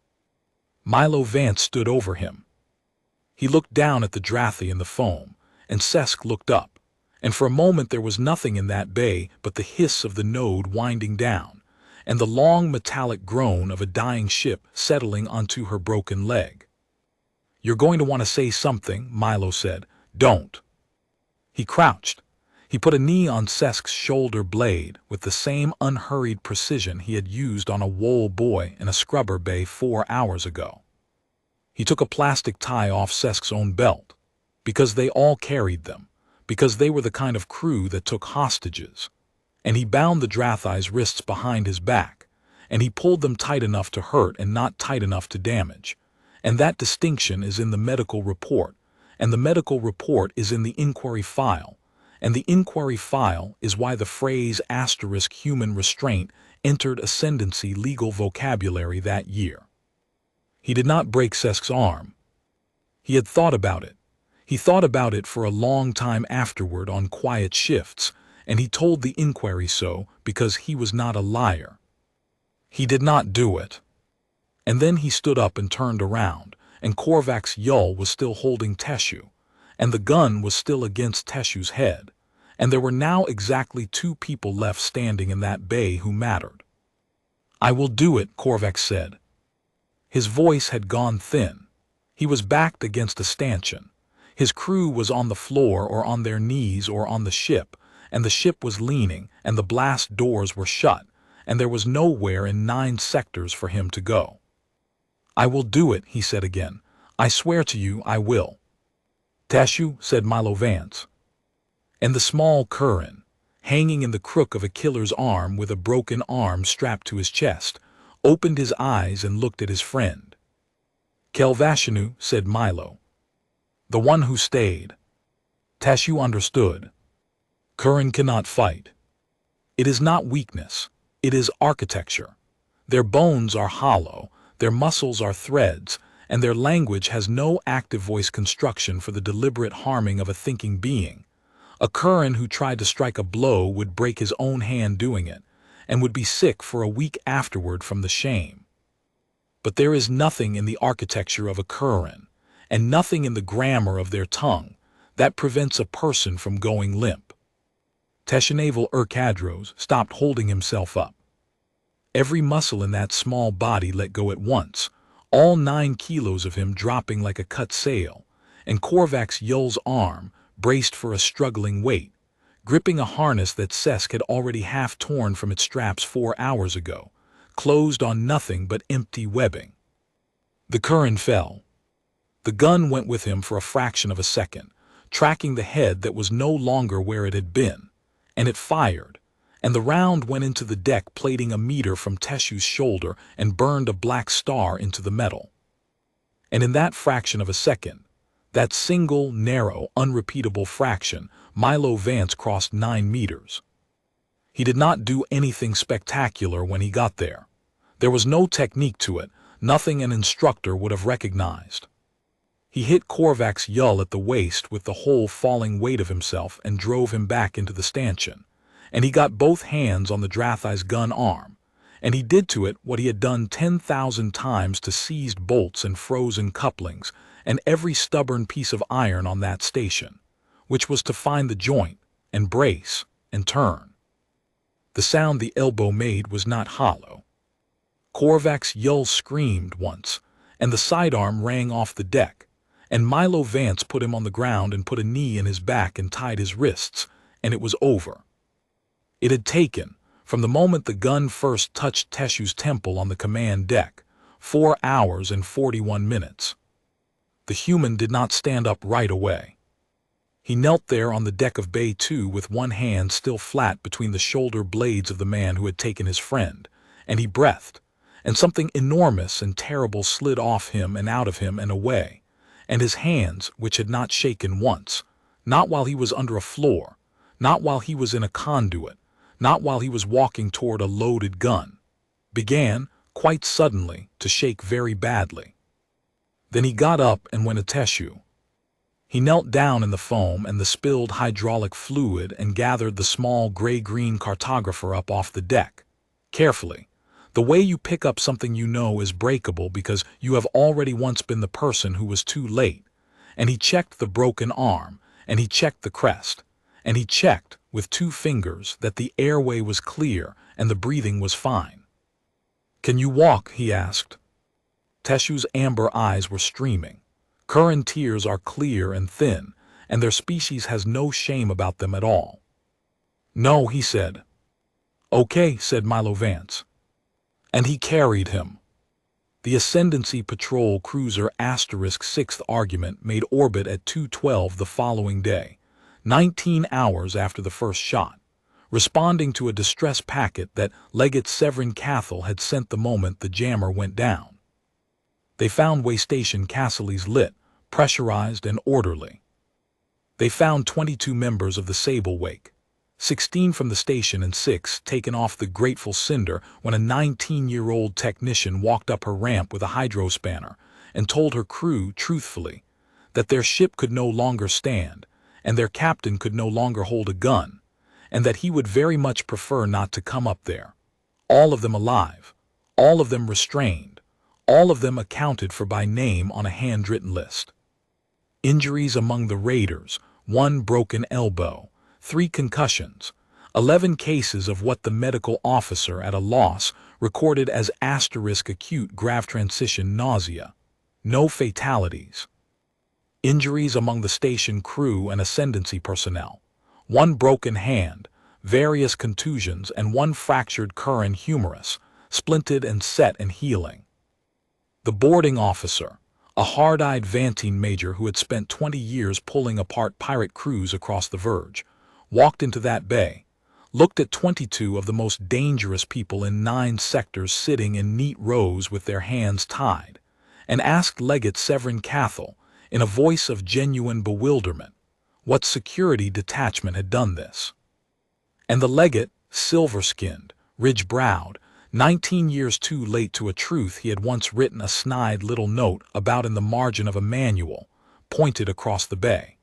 Milo Vance stood over him. He looked down at the Drathi in the foam, and Sesk looked up, and for a moment there was nothing in that bay but the hiss of the node winding down, and the long metallic groan of a dying ship settling onto her broken leg. "You're going to want to say something," Milo said. "Don't." He crouched. He put a knee on Sesk's shoulder blade with the same unhurried precision he had used on a Wool boy in a scrubber bay 4 hours ago. He took a plastic tie off Sesk's own belt, because they all carried them, because they were the kind of crew that took hostages, and he bound the Drathi's wrists behind his back, and he pulled them tight enough to hurt and not tight enough to damage, and that distinction is in the medical report, and the medical report is in the inquiry file, and the inquiry file is why the phrase *human restraint entered ascendancy legal vocabulary that year. He did not break Sesk's arm. He had thought about it. He thought about it for a long time afterward on quiet shifts, and he told the inquiry so because he was not a liar. He did not do it. And then he stood up and turned around, and Korvac's Yull was still holding Teshu, and the gun was still against Teshu's head, and there were now exactly 2 people left standing in that bay who mattered. "I will do it," Korvac said. His voice had gone thin. He was backed against a stanchion. His crew was on the floor or on their knees or on the ship, and the ship was leaning, and the blast doors were shut, and there was nowhere in 9 sectors for him to go. "I will do it," he said again. "I swear to you I will." "Teshu," said Milo Vance. And the small Kirren, hanging in the crook of a killer's arm with a broken arm strapped to his chest, opened his eyes and looked at his friend. "Kelvashinu," said Milo. "The one who stayed." Teshu understood. Kirren cannot fight. It is not weakness. It is architecture. Their bones are hollow, their muscles are threads, and their language has no active voice construction for the deliberate harming of a thinking being. A Kirren who tried to strike a blow would break his own hand doing it, and would be sick for a week afterward from the shame. But there is nothing in the architecture of a Kirren, and nothing in the grammar of their tongue, that prevents a person from going limp. Teshunaval Urkadros stopped holding himself up. Every muscle in that small body let go at once, all 9 kilos of him dropping like a cut sail, and Korvac's Yull's arm, braced for a struggling weight, gripping a harness that Sesk had already half torn from its straps 4 hours ago, closed on nothing but empty webbing. The Kirren fell. The gun went with him for a fraction of a second, tracking the head that was no longer where it had been, and it fired, and the round went into the deck plating a meter from Teshu's shoulder and burned a black star into the metal. And in that fraction of a second, that single, narrow, unrepeatable fraction, Milo Vance crossed 9 meters. He did not do anything spectacular when he got there. There was no technique to it, nothing an instructor would have recognized. He hit Korvac's Yull at the waist with the whole falling weight of himself and drove him back into the stanchion, and he got both hands on the Drathai's gun arm, and he did to it what he had done 10,000 times to seized bolts and frozen couplings and every stubborn piece of iron on that station, which was to find the joint and brace and turn. The sound the elbow made was not hollow. Korvac's yell screamed once, and the sidearm rang off the deck, and Milo Vance put him on the ground and put a knee in his back and tied his wrists, and it was over. It had taken, from the moment the gun first touched Teshu's temple on the command deck, 4 hours and 41 minutes. The human did not stand up right away. He knelt there on the deck of Bay 2 with one hand still flat between the shoulder blades of the man who had taken his friend, and he breathed, and something enormous and terrible slid off him and out of him and away, and his hands, which had not shaken once, not while he was under a floor, not while he was in a conduit, not while he was walking toward a loaded gun, began, quite suddenly, to shake very badly. Then he got up and went to Teshu. He knelt down in the foam and the spilled hydraulic fluid and gathered the small gray-green cartographer up off the deck, carefully, the way you pick up something you know is breakable because you have already once been the person who was too late, and he checked the broken arm, and he checked the crest, and he checked, with 2 fingers, that the airway was clear and the breathing was fine. "Can you walk?" he asked. Teshu's amber eyes were streaming. Kirren tears are clear and thin, and their species has no shame about them at all. "No," he said. "Okay," said Milo Vance. And he carried him. The Ascendancy Patrol Cruiser *6th Argument made orbit at 2:12 the following day, 19 hours after the first shot, responding to a distress packet that Legate Thren Verge had sent the moment the jammer went down. They found Waystation Cassilis lit, pressurized, and orderly. They found 22 members of the Sable Wake, 16 from the station and 6 taken off the Grateful Cinder when a 19-year-old technician walked up her ramp with a hydrospanner and told her crew truthfully that their ship could no longer stand and their captain could no longer hold a gun, and that he would very much prefer not to come up there. All of them alive, all of them restrained, all of them accounted for by name on a handwritten list. Injuries among the raiders: 1 broken elbow, 3 concussions, 11 cases of what the medical officer at a loss recorded as acute grav transition nausea. No fatalities. Injuries among the station crew and Ascendancy personnel: 1 broken hand, various contusions, and 1 fractured Kirren humerus, splinted and set and healing. The boarding officer, a hard-eyed Vantine major who had spent 20 years pulling apart pirate crews across the Verge, walked into that bay, looked at 22 of the most dangerous people in 9 sectors sitting in neat rows with their hands tied, and asked Legate Thren Verge, in a voice of genuine bewilderment, what security detachment had done this. And the legate, silver-skinned, ridge-browed, 19 years too late to a truth he had once written a snide little note about in the margin of a manual, pointed across the bay.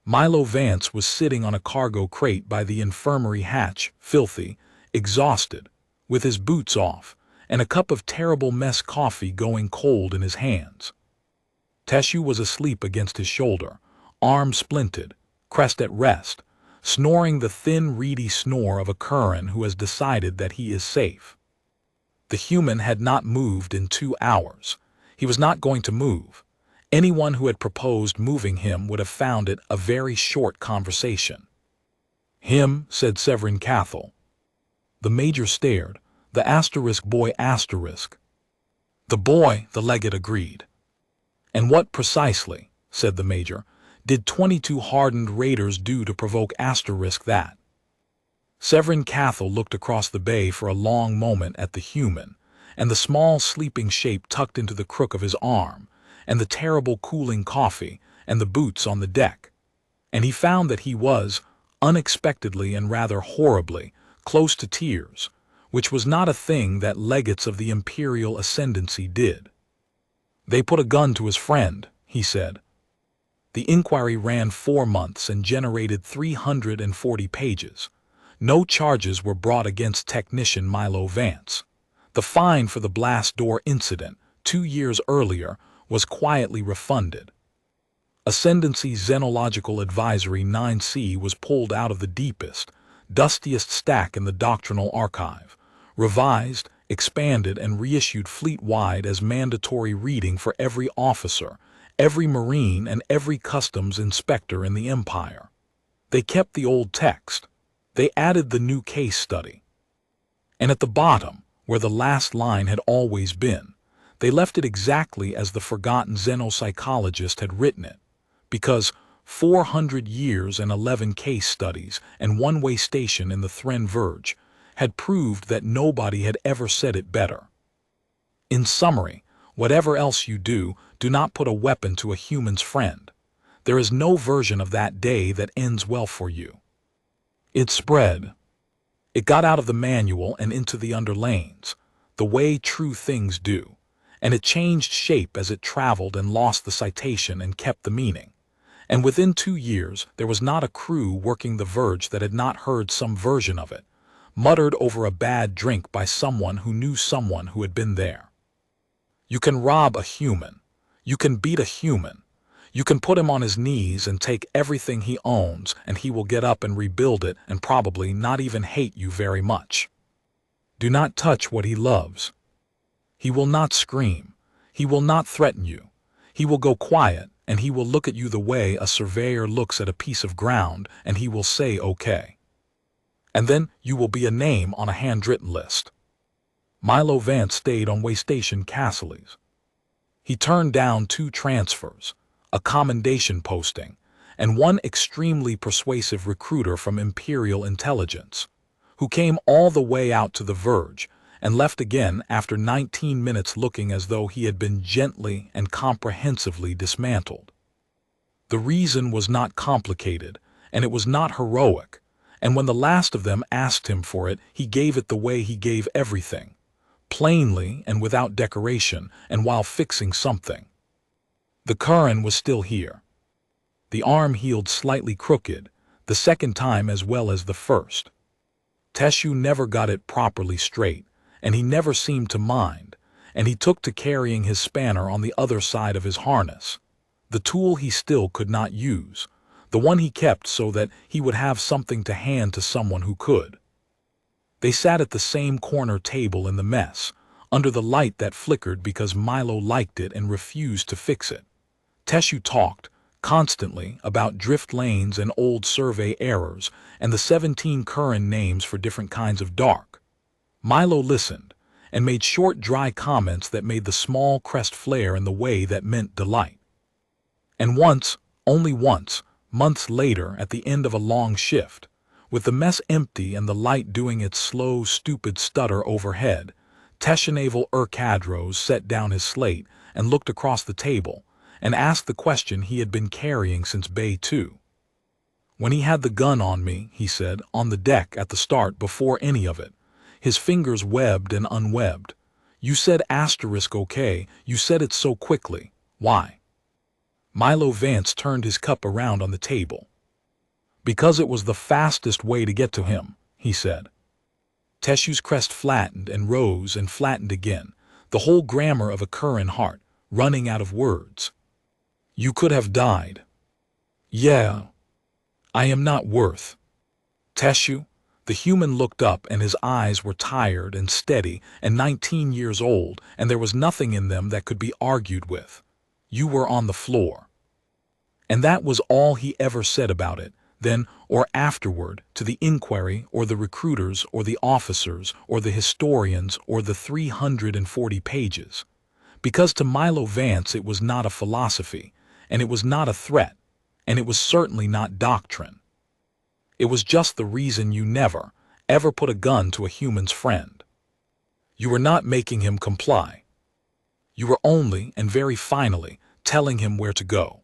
Milo Vance was sitting on a cargo crate by the infirmary hatch, filthy, exhausted, with his boots off, and a cup of terrible mess coffee going cold in his hands. Teshu was asleep against his shoulder, arm splinted, crest at rest, snoring the thin, reedy snore of a Kirren who has decided that he is safe. The human had not moved in 2 hours. He was not going to move. Anyone who had proposed moving him would have found it a very short conversation. "Him," said Thren Verge. The major stared. "The boy *." "The boy," the legate agreed. "And what precisely," said the major, "did 22 hardened raiders do to provoke *" that?" Thren Verge looked across the bay for a long moment at the human, and the small sleeping shape tucked into the crook of his arm, and the terrible cooling coffee, and the boots on the deck, and he found that he was, unexpectedly and rather horribly, close to tears, which was not a thing that legates of the Imperial Ascendancy did. "They put a gun to his friend," he said. The inquiry ran 4 months and generated 340 pages. No charges were brought against technician Milo Vance. The fine for the blast door incident 2 years earlier was quietly refunded. Ascendancy Xenological Advisory 9C was pulled out of the deepest, dustiest stack in the doctrinal archive, revised, expanded, and reissued fleet-wide as mandatory reading for every officer, every Marine, and every customs inspector in the Empire. They kept the old text. They added the new case study. And at the bottom, where the last line had always been, they left it exactly as the forgotten xenopsychologist had written it, because 400 years and 11 case studies and one waystation in the Thren Verge had proved that nobody had ever said it better. In summary, whatever else you do, do not put a weapon to a human's friend. There is no version of that day that ends well for you. It spread. It got out of the manual and into the underlanes, the way true things do, and it changed shape as it traveled and lost the citation and kept the meaning. And within 2 years, there was not a crew working the Verge that had not heard some version of it, muttered over a bad drink by someone who knew someone who had been there. You can rob a human. You can beat a human. You can put him on his knees and take everything he owns, and he will get up and rebuild it and probably not even hate you very much. Do not touch what he loves. He will not scream. He will not threaten you. He will go quiet, and he will look at you the way a surveyor looks at a piece of ground, and he will say, "Okay." And then you will be a name on a handwritten list. Milo Vance stayed on Waystation Cassilis. He turned down 2 transfers, a commendation posting, and one extremely persuasive recruiter from Imperial Intelligence, who came all the way out to the Verge and left again after 19 minutes looking as though he had been gently and comprehensively dismantled. The reason was not complicated, and it was not heroic, and when the last of them asked him for it, he gave it the way he gave everything, plainly and without decoration, and while fixing something. The Kirren was still here. The arm healed slightly crooked, the second time as well as the first. Teshu never got it properly straight, and he never seemed to mind, and he took to carrying his spanner on the other side of his harness, the tool he still could not use, the one he kept so that he would have something to hand to someone who could. They sat at the same corner table in the mess, under the light that flickered because Milo liked it and refused to fix it. Teshu talked, constantly, about drift lanes and old survey errors and the 17 Kirren names for different kinds of dark. Milo listened, and made short, dry comments that made the small crest flare in the way that meant delight. And once, only once, months later at the end of a long shift, with the mess empty and the light doing its slow, stupid stutter overhead, Teshunaval Cadros set down his slate and looked across the table and asked the question he had been carrying since Bay 2. When he had the gun on me, he said, on the deck at the start before any of it, his fingers webbed and unwebbed. You said asterisk okay, you said it so quickly. Why? Milo Vance turned his cup around on the table. Because it was the fastest way to get to him, he said. Teshu's crest flattened and rose and flattened again, the whole grammar of a Kirren heart, running out of words. You could have died. Yeah. I am not worth. Teshu, the human looked up and his eyes were tired and steady and 19 years old, and there was nothing in them that could be argued with. You were on the floor. And that was all he ever said about it, then or afterward, to the inquiry or the recruiters or the officers or the historians or the 340 pages. Because to Milo Vance it was not a philosophy, and it was not a threat, and it was certainly not doctrine. It was just the reason you never, ever put a gun to a human's friend. You were not making him comply. You were only, and very finally, telling him where to go.